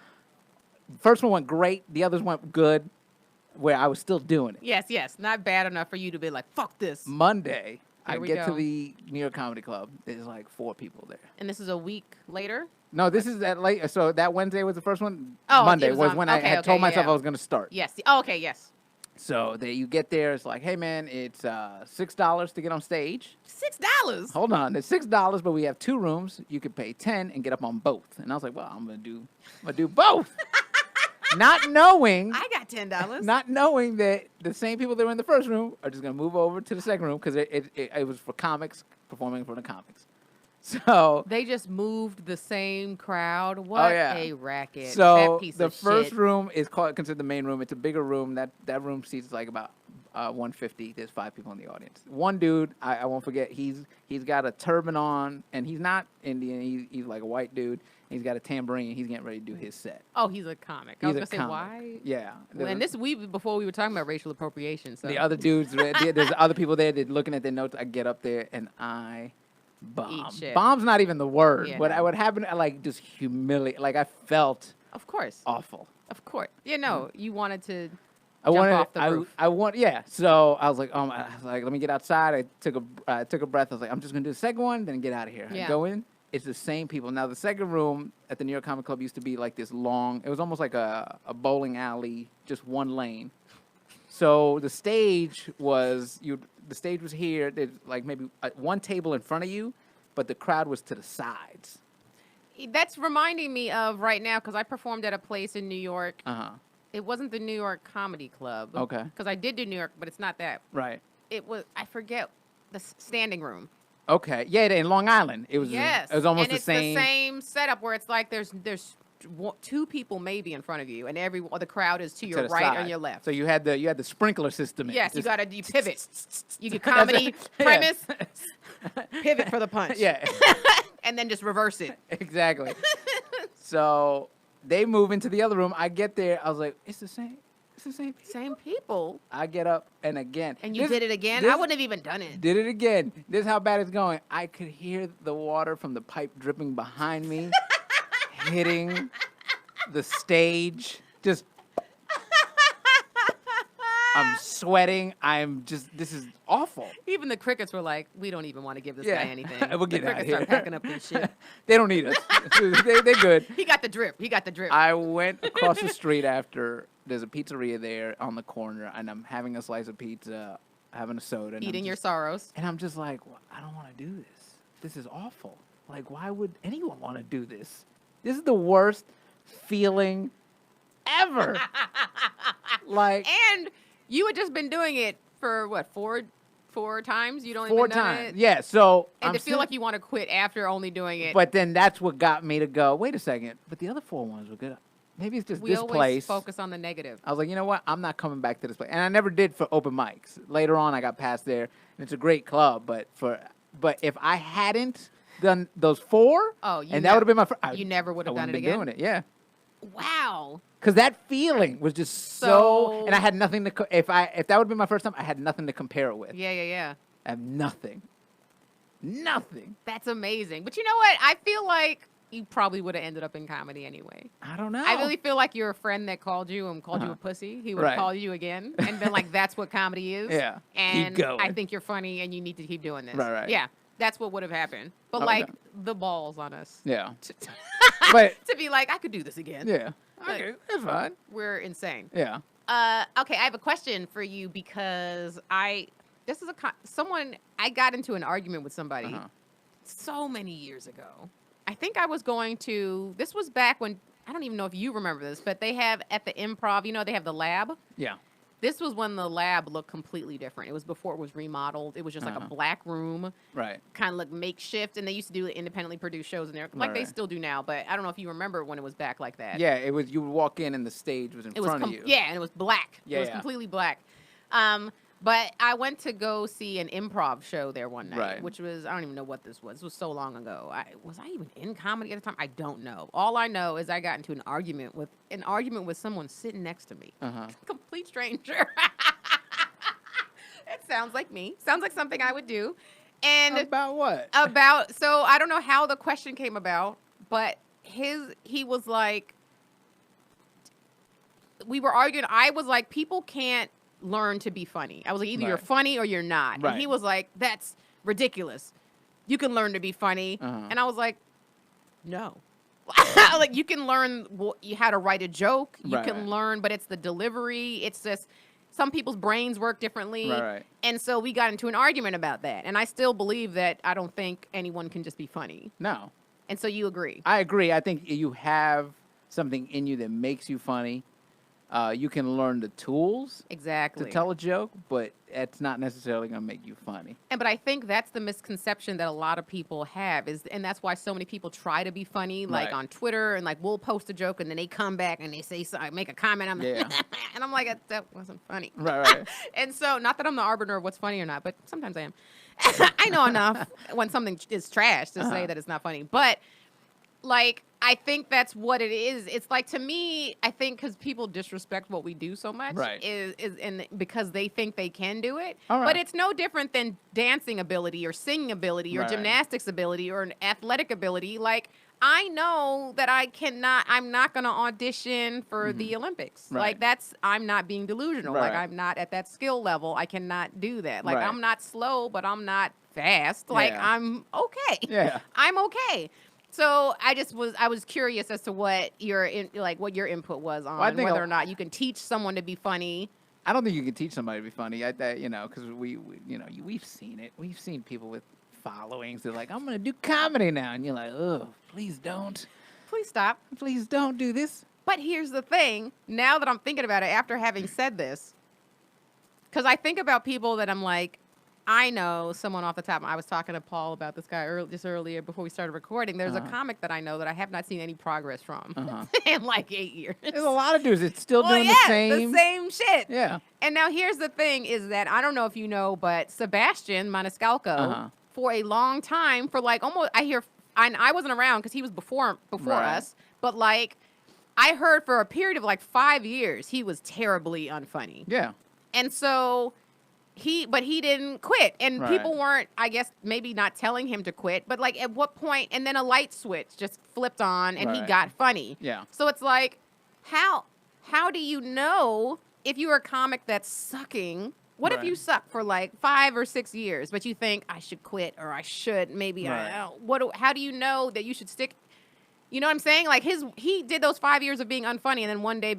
First one went great. The others went good, where I was still doing it. Yes. Not bad enough for you to be like, fuck this. Monday, I Here we get to go. the New York Comedy Club. There's like 4 people there. And this is a week later? No, this is at late. So that Wednesday was the first one. Oh, Monday it was on- when I okay, had okay, told myself yeah. I was going to start. Yes. Oh, okay, yes. So you get there. It's like, hey man, it's $6 to get on stage. $6? Hold on, it's $6, but we have 2 rooms. You could pay 10 and get up on both. And I was like, well, I'm gonna do both. Not knowing I got $10. not knowing that the same people that were in the first room are just gonna move over to the second room because it was for comics performing for the comics. So They just moved the same crowd. What yeah. a racket. So that piece the of first shit. room is considered the main room. It's a bigger room. That room seats like about 150. There's 5 people in the audience. One dude, I won't forget. He's got a turban on, and he's not Indian. He's like a white dude. He's got a tambourine. He's getting ready to do his set. Oh, he's a comic. I He's was a going to say, comic. why? Yeah. And this before we were talking about racial appropriation. So The other dudes, there's other people there. They're looking at their notes. I get up there and I bomb. Eat shit. Bomb's not even the word. Yeah, What no. what happened? I like just humiliate. Like I felt Of course. awful. Of course. You know, you wanted to I jump wanted. off the roof. I want. Yeah. So I was like, let me get outside. I took a breath. I was like, I'm just gonna do the second one, then get out of here. I Yeah. go in. It's the same people. Now the second room at the New York Comic Club used to be like this long. It was almost like a bowling alley, just one lane. So the stage was The stage was here. There's like maybe one table in front of you, but the crowd was to the sides. That's reminding me of right now because I performed at a place in New York. It wasn't the New York Comedy Club. Okay. Because I did do New York, but it's not that. Right. It was, I forget, the standing room. Okay. Yeah, in Long Island, it was. Yes. It was almost and the it's same. the same setup where it's like there's 2 people maybe in front of you, and the crowd is to your the right side. and your left. So you had the sprinkler system. Yes, you Just- you pivot. You do comedy Yeah. premise, pivot for the punch. Yeah. And then just reverse it. Exactly. So they move into the other room. I get there. I was like, it's the same. It's the same. Same people. I get up and again. And you This- did it again? this- I wouldn't have even done it. Did it again. This is how bad it's going. I could hear the water from the pipe dripping behind me, hitting the stage. Just. I'm sweating. This is awful. Even the crickets were like, we don't even want to give this Yeah. guy anything. We'll get the out of crickets start here. packing up their shit. They don't need us. They're good. He got the drip. He got the drip. I went across the street after. There's a pizzeria there on the corner, and I'm having a slice of pizza, having a soda. And Eating your sorrows. And I'm just like, well, I don't want to do this. This is awful. Like, why would anyone want to do this? This is the worst feeling ever. Like, And you had just been doing it for what, four times? You'd only 4 been done times. it? Yeah, so And I'm to feel like you want to quit after only doing it. But then that's what got me to go, wait a second, but the other 4 ones were good. Maybe it's just we this always place. focus on the negative. I was like, you know what? I'm not coming back to this place. And I never did for open mics. Later on, I got past there, and it's a great club. But if I hadn't done those 4, and that would have been my first, you never would have done it been again? doing it, yeah. Wow. Because that feeling was just so, and I had nothing to. If that would have been my first time, I had nothing to compare it with. Yeah. I have nothing. That's amazing. But you know what? I feel like you probably would have ended up in comedy anyway. I don't know. I really feel like you're a friend that called you and called you a pussy. He would have called you again and been like, that's what comedy is. Yeah. And Keep going. I think you're funny and you need to keep doing this. Right. Yeah. That's what would have happened. But Okay. like the balls on us. Yeah. To, But to be like, I could do this again. yeah. But Okay, that's fine. We're insane. Yeah. Okay, I have a question for you because this is someone I got into an argument with somebody so many years ago. I think I was going to. This was back when I don't even know if you remember this, but they have at the Improv. You know, they have the lab. Yeah. This was when the lab looked completely different. It was before it was remodeled. It was just like a black room, Right. kind of looked makeshift. And they used to do independently produced shows in there, like they still do now. But I don't know if you remember when it was back like that. Yeah, it was. You would walk in and the stage was in front of you. Yeah, and it was black. Yeah, it was completely black. But I went to go see an improv show there one night, which was, I don't even know what this was. This was so long ago. Was I even in comedy at the time? I don't know. All I know is I got into an argument with someone sitting next to me. Complete stranger. It sounds like me. Sounds like something I would do. And about what? So I don't know how the question came about, but he was like, we were arguing. I was like, people can't learn to be funny. I was like, either you're funny or you're not. Right. And he was like, that's ridiculous. You can learn to be funny. And I was like, no. Like, you can learn how to write a joke. You can learn, but it's the delivery. It's just some people's brains work differently. Right. And so we got into an argument about that. And I still believe that I don't think anyone can just be funny. No. And so you agree. I agree. I think you have something in you that makes you funny. You can learn the tools Exactly. to tell a joke, but it's not necessarily going to make you funny. But I think that's the misconception that a lot of people have and that's why so many people try to be funny, like on Twitter, and like we'll post a joke and then they come back and they say something, make a comment. I'm like, and I'm like, that wasn't funny. Right. And so, not that I'm the arbiter of what's funny or not, but sometimes I am. I know enough when something is trash to say that it's not funny, but like, I think that's what it is. It's like, to me, I think because people disrespect what we do so much, is and because they think they can do it. But it's no different than dancing ability or singing ability or gymnastics ability or an athletic ability. Like, I know that I'm not going to audition for the Olympics. Like, I'm not being delusional. Like, I'm not at that skill level. I cannot do that. Like, I'm not slow, but I'm not fast. Like, I'm okay. Yeah. I'm okay. So I was curious as to what your input was on whether or not you can teach someone to be funny. I don't think you can teach somebody to be funny. Because we've seen it. We've seen people with followings. They're like, I'm going to do comedy now, and you're like, oh, please don't. Please stop. Please don't do this. But here's the thing. Now that I'm thinking about it, after having said this, because I think about people that I'm like, I know someone off the top. I was talking to Paul about this guy just earlier before we started recording. There's a comic that I know that I have not seen any progress from in like 8 years. There's a lot of dudes. It's still doing the same shit. Yeah. And now here's the thing is that I don't know if you know, but Sebastian Maniscalco, for a long time, for like almost, I wasn't around because he was before us, but like I heard for a period of like 5 years, he was terribly unfunny. Yeah. And so he didn't quit, and people weren't, I guess, maybe not telling him to quit, but like at what point, and then a light switch just flipped on and he got funny. Yeah. So it's like, how do you know if you're a comic that's sucking, what if Right. you suck for like 5 or 6 years, but you think I should quit or I should maybe Right. how do you know that you should stick? You know what I'm saying? Like he did those 5 years of being unfunny, and then one day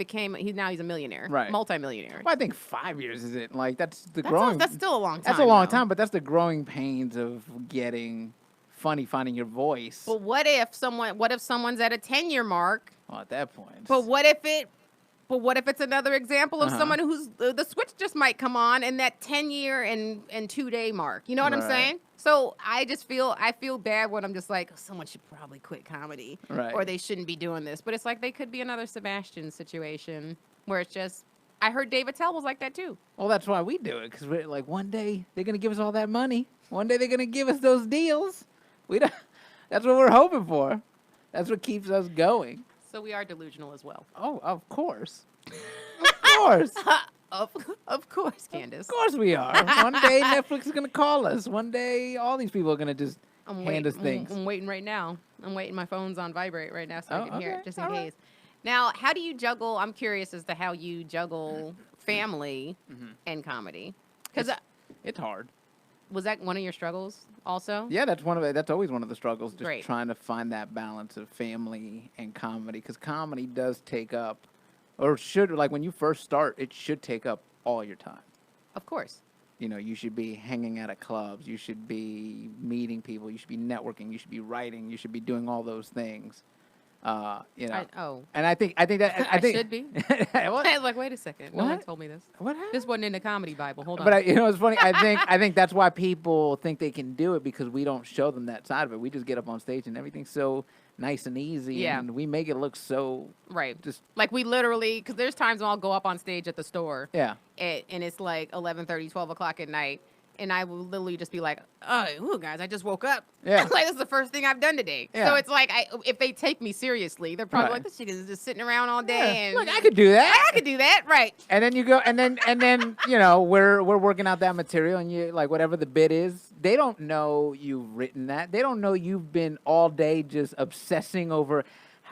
now he's a millionaire, Right. multimillionaire. Well, I think 5 years isn't like that's the That's growing. that's still a long time. That's a long though. time, but that's the growing pains of getting funny, finding your voice. But what if someone's at a 10-year mark? Well, at that point. But what if it's another example of Uh-huh. someone who's the switch just might come on in that 10-year and 2-day mark. You know what I'm Right. saying? So I feel bad when I'm just like, someone should probably quit comedy, Right. or they shouldn't be doing this. But it's like they could be another Sebastian situation where it's just. I heard David Tell was like that too. Well, that's why we do it, because we're like, one day they're gonna give us all that money. One day they're gonna give us those deals. We don't. That's what we're hoping for. That's what keeps us going. So we are delusional as well. Oh, of course. Of course. Of course, Candice. Of course we are. One day Netflix is gonna call us. One day all these people are gonna just hand us things. I'm waiting right now. I'm waiting. My phone's on vibrate right now, so I Oh, can hear okay. it just in All case. right. Now, how do you juggle? I'm curious as to how you juggle family and comedy. Because It's hard. was that one of your struggles also? Yeah, that's always one of the struggles, just Great. trying to find that balance of family and comedy, because comedy does take up, or should, like when you first start, it should take up all your time. Of course. You know, you should be hanging out at clubs, you should be meeting people, you should be networking, you should be writing, you should be doing all those things. You know, and I think that I think should be. what? I was like, wait a second. No one What? told me this. What happened? This wasn't in the comedy Bible. Hold on. But you know, it's funny. I think that's why people think they can do it, because we don't show them that side of it. We just get up on stage and everything's so nice and easy, Yeah. and we make it look so right. just Like we literally, because there's times when I'll go up on stage at the store. yeah. And it's like 11:30, 12 o'clock at night. And I will literally just be like, oh, ooh, guys, I just woke up. Yeah. Like, this is the first thing I've done today. Yeah. So it's like, if they take me seriously, they're probably Right. like, this chick is just sitting around all day. Yeah. And Look, I could do that. I could do that. Right. And then you go, and then you know, we're working out that material, and you like whatever the bit is. They don't know you've written that. They don't know you've been all day just obsessing over.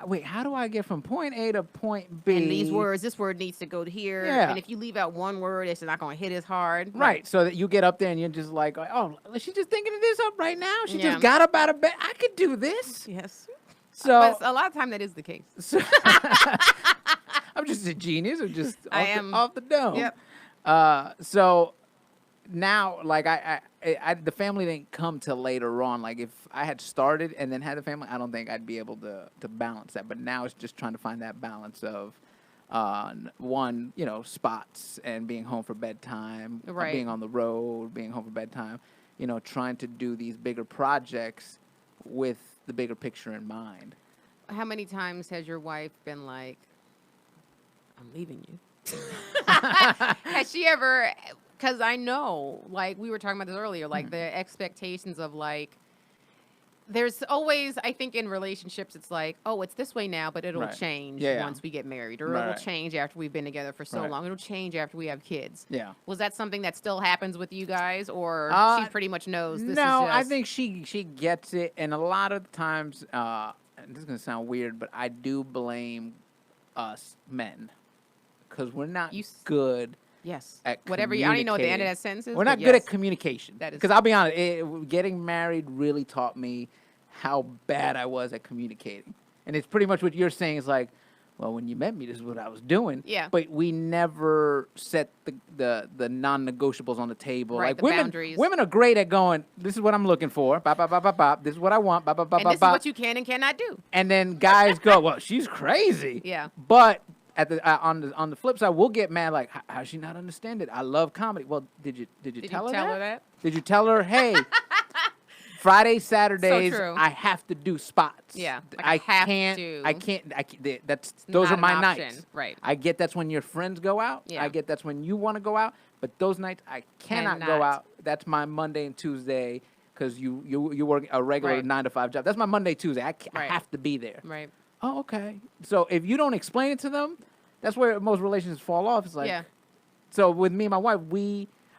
Wait, how do I get from point A to point B? And these words, this word needs to go here. Yeah. And if you leave out one word, it's not going to hit as hard. Right, so that you get up there and you're just like, oh, she's just thinking of this up right now. She Yeah. just got up out of bed. I could do this. Yes. So, But a lot of time that is the case. so I'm just a genius, or just I off, am. off the dome. Yep. So now, like the family didn't come till later on. Like if I had started and then had a family, I don't think I'd be able to balance that. But now it's just trying to find that balance of one, you know, spots and being home for bedtime, Right. being on the road, being home for bedtime. You know, trying to do these bigger projects with the bigger picture in mind. How many times has your wife been like, I'm leaving you? Has she ever, because I know, like we were talking about this earlier, like the expectations of like, there's always, I think in relationships, it's like, oh, it's this way now, but it'll Right. change Yeah, yeah. once we get married, or Right, it'll right. change after we've been together for so Right. long. It'll change after we have kids. Yeah. Was that something that still happens with you guys, or she pretty much knows this No, is just... I think she gets it, and a lot of times, and this is gonna sound weird, but I do blame us men, because we're not good. Yes. At Whatever, I don't even know what the end of communicating. that sentence is. We're but not good yes. at communication. That is- Because I'll be honest, getting married really taught me how bad I was at communicating, and it's pretty much what you're saying. Is like, well, when you met me, this is what I was doing. Yeah. But we never set the non-negotiables on the table. Right, Like the women, boundaries. women are great at going, this is what I'm looking for. Bop, bop, bop, bop, bop. This is what I want. Bop, bop, bop, And bop, this is bop. what you can and cannot do. And then guys go, well, she's crazy. Yeah. But at the on the flip side, we'll get mad like, how's she not understand it? I love comedy. Well, did you tell her that? Did you tell her, hey, Fridays, Saturdays, true. I have to do spots. Yeah, like I I have can't. to. I can't. That's those not are my an option. nights. Right. I get that's when your friends go out. Yeah. I get that's when you want to go out. But those nights I cannot go Cannot. out. That's my Monday and Tuesday because you work a regular Right. 9 to 5 job. That's my Monday, Tuesday. I Right. have to be there. Right. Oh, okay. So if you don't explain it to them, that's where most relationships fall off. It's like, Yeah. so with me and my wife,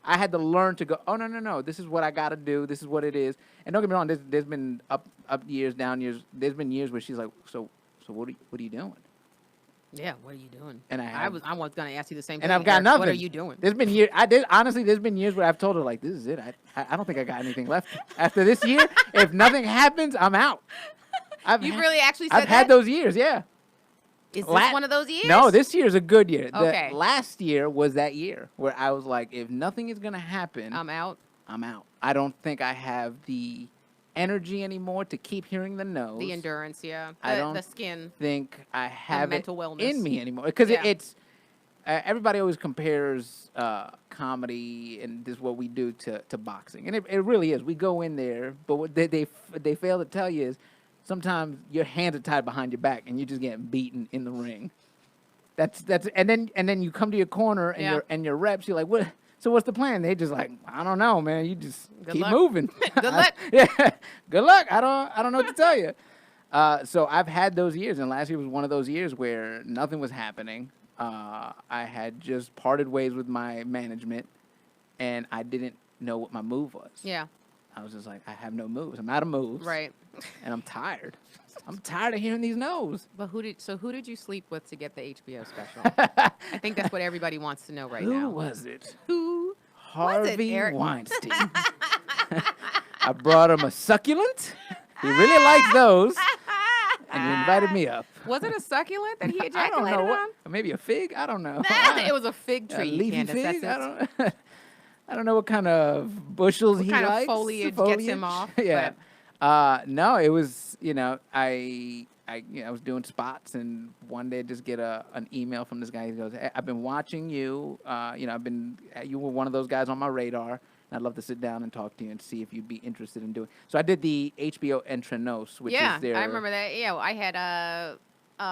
I had to learn to go, oh, no. This is what I got to do. This is what it is. And don't get me wrong, there's been up years, down years. There's been years where she's like, so what are you doing? Yeah, what are you doing? And I was going to ask you the same thing. and I've got Eric, nothing. What are you doing? There's been years. Honestly. There's been years where I've told her like, "This is it. I don't think I got anything left after this year. If nothing happens, I'm out." You really actually said I've had those years. Yeah. Is this one of those years? No, this year's a good year. Okay. Last year was that year where I was like, if nothing is gonna happen, I'm out. I'm out. I don't think I have the energy anymore to keep hearing the no's. The endurance, yeah. I don't the skin. think I have mental it wellness. in me anymore because Yeah. it's everybody always compares comedy and this what we do to boxing, and it really is. We go in there, but what they fail to tell you is sometimes your hands are tied behind your back and you're just getting beaten in the ring. That's and then you come to your corner and your reps. You're like, what? So what's the plan? They just like, I don't know, man. You just Good keep luck. moving. Good luck. Yeah, good luck. I don't know what to tell you. So I've had those years, and last year was one of those years where nothing was happening. I had just parted ways with my management, and I didn't know what my move was. Yeah. I was just like, I have no moves. I'm out of moves. Right. And I'm tired. I'm tired of hearing these no's. But who did you sleep with to get the HBO special? I think that's what everybody wants to know right now. Who was it? Who? Harvey Eric? Weinstein. I brought him a succulent. He really liked those. And he invited me up. Was it a succulent that he I ejaculated don't know. on? Maybe a fig? I don't know. It was a fig A tree, leafy Candice. fig? That's it. I don't know what kind of bushels he kind of likes. foliage gets him off, Yeah. No, it was, I was doing spots, and one day I just get an email from this guy. He goes, hey, I've been watching you. You were one of those guys on my radar. And I'd love to sit down and talk to you and see if you'd be interested in doing. So I did the HBO Entrenos, which is their. I remember that. Yeah, I had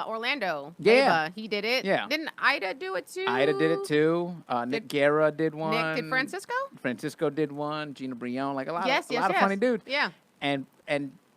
Orlando. Yeah. Ava, he did it. Yeah. Didn't Ida do it too? Ida did it too. Nick Guerra did one. Nick did Francisco? Francisco did one. Gina Brion, like a lot Yes, of funny dudes. Yeah. And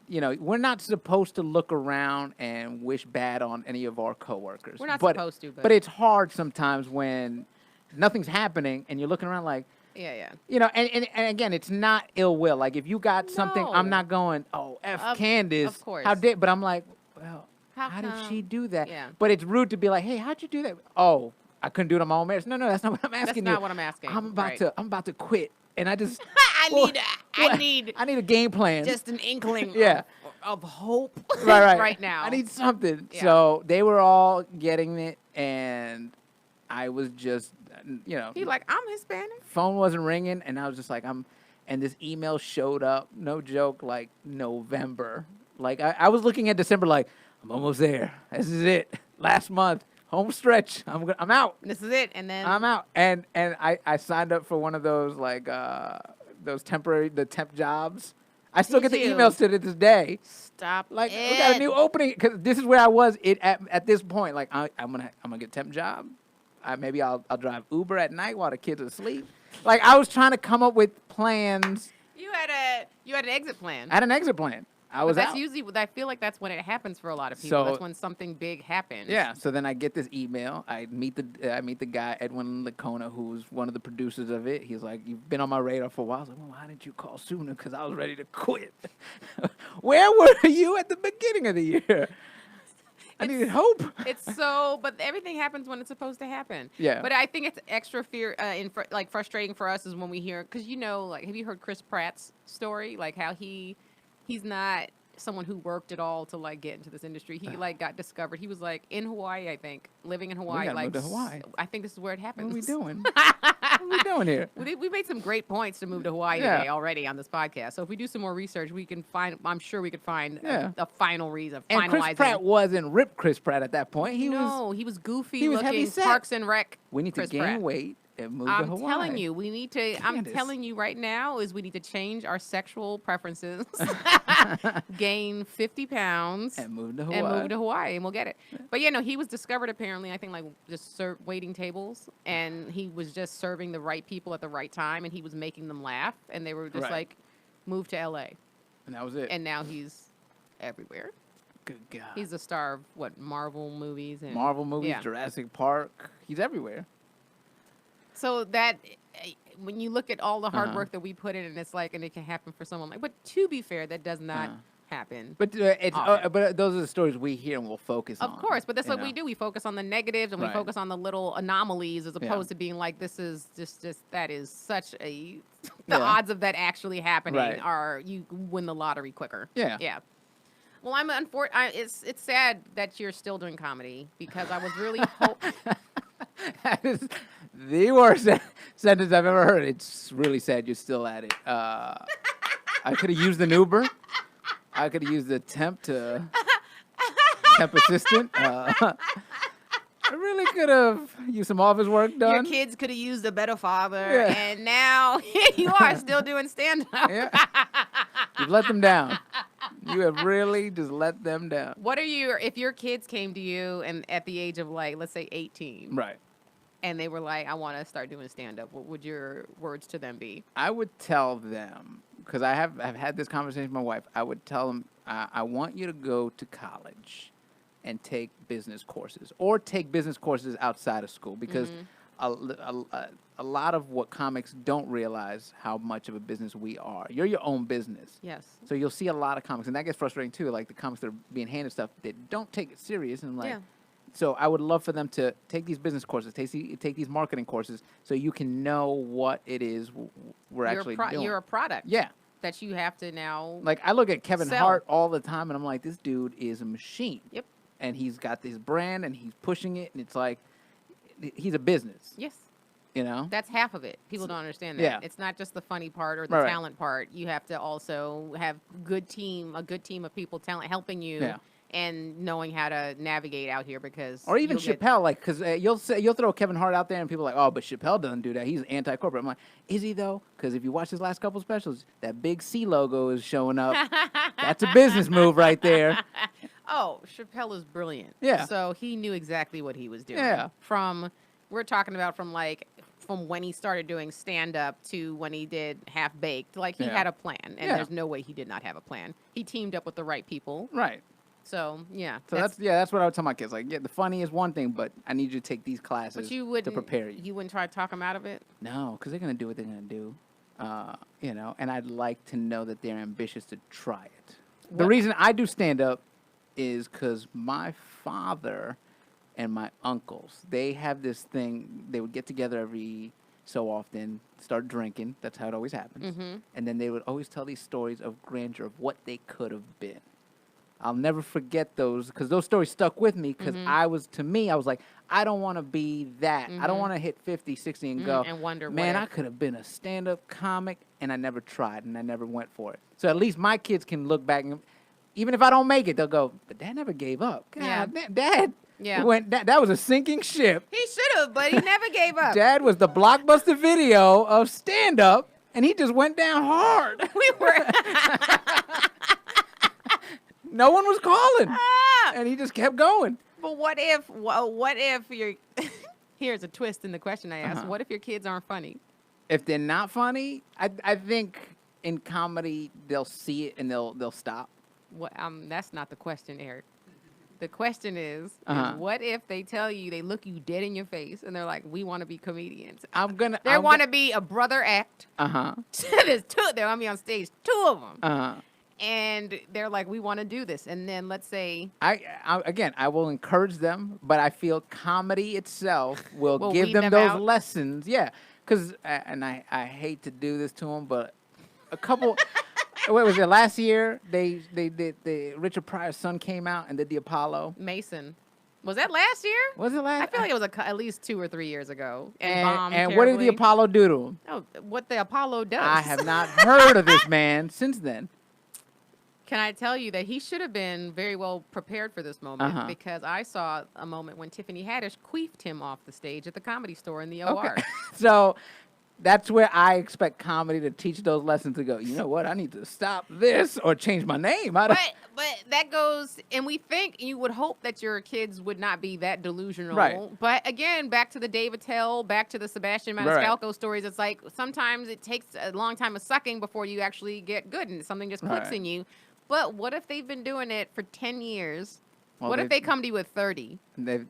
we're not supposed to look around and wish bad on any of our coworkers. We're not supposed to, but it's hard sometimes when nothing's happening and you're looking around like. Yeah. And again, it's not ill will. Like if you got something, I'm not going, oh, Candice. Of course. But I'm like, well, how did she do that? Yeah. But it's rude to be like, hey, how'd you do that? Oh, I couldn't do it on my own merits. No, that's not what I'm asking you. That's not what I'm asking. I'm about to quit. And I just I need a game plan. just an inkling of hope right now. I need something. Yeah. So they were all getting it, and I was just, He like, I'm Hispanic. phone wasn't ringing, and I was just like, and this email showed up, no joke, like November. Like I was looking at December like, I'm almost there. This is it. Last month, home stretch. I'm out. This is it. And then I'm out. And I signed up for one of those like those temp jobs. I still get the Did you? emails to this day. stop. Like it. we got a new opening because this is where I was at this point. Like I'm gonna get a temp job. Maybe I'll drive Uber at night while the kids are asleep. Like I was trying to come up with plans. You had an exit plan. I had an exit plan. I was But that's out. usually, I feel like that's when it happens for a lot of people. So- That's when something big happens. Yeah. So then I get this email. I meet the guy Edwin Licona, who's one of the producers of it. He's like, "You've been on my radar for a while." I was like, "Well, why didn't you call sooner?" Because I was ready to quit. Where were you at the beginning of the year? I needed hope. But everything happens when it's supposed to happen. Yeah. But I think it's extra frustrating for us is when we hear, because have you heard Chris Pratt's story? Like how he's not someone who worked at all to like get into this industry. He like got discovered. He was like in Hawaii, I think, living in Hawaii. gotta Like move to Hawaii. I think this is where it happens. What are we doing? What are we doing here? We made some great points to move to Hawaii today already on this podcast. So if we do some more research, I'm sure we could find a final reason. And Chris Pratt wasn't ripped Chris Pratt at that point. He was goofy he was looking. heavy set. Parks and Rec. We need Chris to gain Pratt. weight and move to I'm Hawaii. telling you, we need to. I'm Candice. telling you right now is we need to change our sexual preferences, gain 50 pounds, And move to Hawaii. and we'll get it. But he was discovered apparently. I think like just waiting tables, and he was just serving the right people at the right time, and he was making them laugh, and they were just Right. like, move to LA, And that was it. and now he's everywhere. Good God. He's the star of Marvel movies and Marvel movies, Yeah. Jurassic Park. He's everywhere. So that when you look at all the hard Uh-huh. work that we put in, and it's like, and it can happen for someone like, but to be fair, that does not happen. But those are the stories we hear and we'll focus on. Of course, but that's you what we know? do. We focus on the negatives and we Right. focus on the little anomalies as Yeah. opposed to being like, this is just that is such a, the Yeah. odds of that actually happening Right. are you win the lottery quicker. Yeah. Yeah. Well, it's sad that you're still doing comedy because I was really That is the worst sentence I've ever heard. It's really sad you're still at it. I could have used an Uber. I could have used the temp assistant. I really could have used some office work done. Your kids could have used a better father, Yeah. and now you are still doing stand-up. Yeah. You've let them down. You have really just let them down. What are if your kids came to you and at the age of like, let's say 18, Right. and they were like, I want to start doing stand-up, what would your words to them be? I would tell them, because I've had this conversation with my wife, I would tell them, I want you to go to college and take business courses or take business courses outside of school because a lot of what comics don't realize how much of a business we are. You're your own business. Yes. So you'll see a lot of comics, and that gets frustrating too, like the comics that are being handed stuff that don't take it serious. And I'm like, Yeah. so I would love for them to take these business courses, take these marketing courses, so you can know what it is we're actually doing. You're a product. Yeah. That you have to now. Like, I look at Kevin Sell. Hart all the time, and I'm like, this dude is a machine. Yep. And he's got this brand, and he's pushing it, and it's like, he's a business, Yes. you know? That's half of it. People don't understand that. Yeah. It's not just the funny part or the Right. talent part. You have to also have a good team of people helping you Yeah. and knowing how to navigate out here because Or even you'll get- Chappelle, like, because you'll throw Kevin Hart out there, and people are like, oh, but Chappelle doesn't do that. He's anti-corporate. I'm like, is he, though? Because if you watch his last couple specials, that big C logo is showing up. That's a business move right there. Oh, Chappelle is brilliant. Yeah. So he knew exactly what he was doing. Yeah. We're talking about from when he started doing stand-up to when he did Half Baked. Like, he Yeah. had a plan, and Yeah. there's no way he did not have a plan. He teamed up with the right people. Right. So, yeah. So that's what I would tell my kids. Like, yeah, the funny is one thing, but I need you to take these classes But you to wouldn't prepare you. You wouldn't try to talk them out of it? No, because they're going to do what they're going to do. You know, and I'd like to know that they're ambitious to try it. The What- reason I do stand-up is because my father and my uncles, they have this thing. They would get together every so often, start drinking. That's how it always happens. Mhm. And then they would always tell these stories of grandeur, of what they could have been. I'll never forget those because those stories stuck with me because I was like, I don't want to be that. I don't want to hit 50, 60 and go, and wonder man, what I if." could have been a stand-up comic, and I never tried, and I never went for it. So at least my kids can look back, and even if I don't make it, they'll go, but Dad never gave up. God, Yeah. Dad Yeah. that was a sinking ship. He should have, but he never gave up. Dad was the blockbuster video of stand-up, and he just went down hard. We were. No one was calling, Ah! and he just kept going. But what if you're. Here's a twist in the question I asked. Uh-huh. What if your kids aren't funny? If they're not funny, I think in comedy they'll see it and they'll stop. That's not the question, Eric. The question is Uh-huh. what if they tell you, they look you dead in your face, and they're like, we want to be comedians. They want to be a brother act. Uh-huh. There's two. They're going to be on stage, two of them. Uh-huh. And they're like, we want to do this. And then let's say, I will encourage them, but I feel comedy itself will give weed them them those out? lessons. Yeah, because and I hate to do this to them, but a couple. What was it? Last year, they Richard Pryor's son came out and did the Apollo. Mason. Was that last year? Was it last? I feel like it was at least 2 or 3 years ago. And bombed And what did the terribly. Apollo do to him? Oh, what the Apollo does. I have not heard of this man since then. Can I tell you that he should have been very well prepared for this moment Uh-huh. because I saw a moment when Tiffany Haddish queefed him off the stage at the Comedy Store in the OR. Okay. So that's where I expect comedy to teach those lessons to go, you know what, I need to stop this or change my name. I don't, But that goes, and we think, you would hope that your kids would not be that delusional. Right. But again, back to the Dave Attell, back to the Sebastian Right. Maniscalco stories, it's like sometimes it takes a long time of sucking before you actually get good and something just clicks Right. in you. But what if they've been doing it for 10 years? Well, What if they come to you at 30?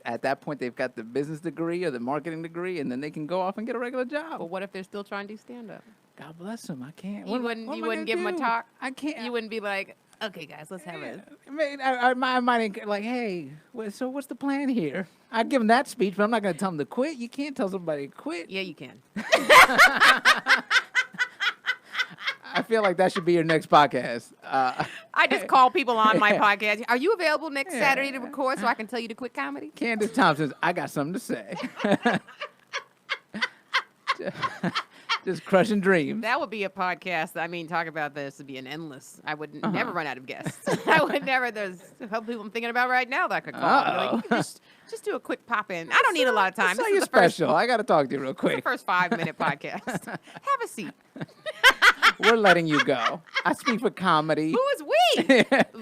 at that point, they've got the business degree or the marketing degree, and then they can go off and get a regular job. But what if they're still trying to do stand-up? God bless them. I can't. You What wouldn't am I you gonna wouldn't give them a do? talk? I can't. You wouldn't be like, Okay, guys, let's have it. I mean, I might ain't like, hey, so what's the plan here? I'd give him that speech, but I'm not going to tell him to quit. You can't tell somebody to quit. Yeah, you can. I feel like that should be your next podcast. I just call people on my podcast. Are you available next Yeah. Saturday to record so I can tell you to quit comedy? Candice Thompson, I got something to say. Just crushing dreams. That would be a podcast. I mean, talk about this would be an endless. I would never run out of guests. I would never. There's a couple people I'm thinking about right now that I could call. Uh-oh. Like, just do a quick pop in. I don't need a lot of time. So This you're is the first, special. I got to talk to you real this is the quick. first 5-minute podcast. Have a seat. We're letting you go. I speak for comedy. Who is we?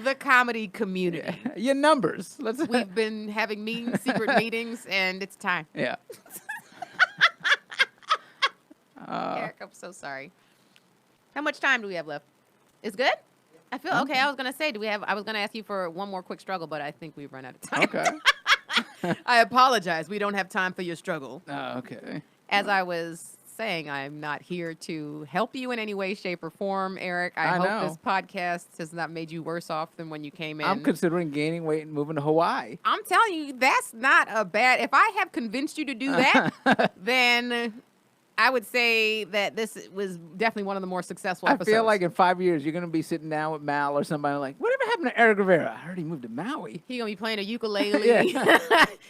The comedy community. Your numbers. Let's. We've been having secret meetings, and it's time. Yeah. Eric, I'm so sorry. How much time do we have left? Is good? I feel okay. I was gonna say, I was gonna ask you for one more quick struggle, but I think we've run out of time. Okay. I apologize. We don't have time for your struggle. Okay. As I was saying, I'm not here to help you in any way, shape, or form, Eric. I hope know. this podcast has not made you worse off than when you came in. I'm considering gaining weight and moving to Hawaii. I'm telling you, that's not a bad. If I have convinced you to do that, then I would say that this was definitely one of the more successful I episodes. feel like in 5 years, you're going to be sitting down with Mal or somebody like, whatever happened to Erik Rivera? I heard he moved to Maui. he's gonna be playing a ukulele. Yeah.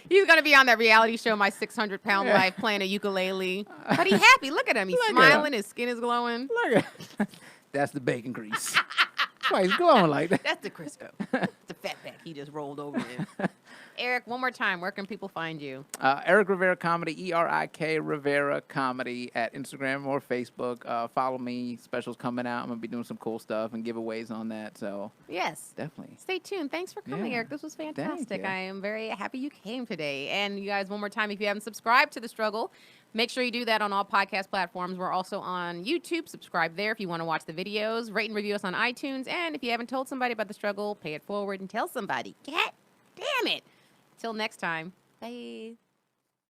He's gonna be on that reality show, My 600-Pound Yeah. Life, playing a ukulele. But he's happy. Look at him. He's Look at smiling. him. His skin is glowing. Look at That's the bacon grease. That's why he's glowing like that. That's the Crisco. The fatback he just rolled over in. Eric, one more time, where can people find you? Erik Rivera Comedy, ERIK Rivera Comedy at Instagram or Facebook. Follow me. Specials coming out. I'm going to be doing some cool stuff and giveaways on that. So Yes. definitely. Stay tuned. Thanks for coming, Yeah. Eric. This was fantastic. you. I am very happy you came today. And you guys, one more time, if you haven't subscribed to The Struggle, make sure you do that on all podcast platforms. We're also on YouTube. Subscribe there if you want to watch the videos. Rate and review us on iTunes. And if you haven't told somebody about The Struggle, pay it forward and tell somebody. God damn it. Till next time. Bye.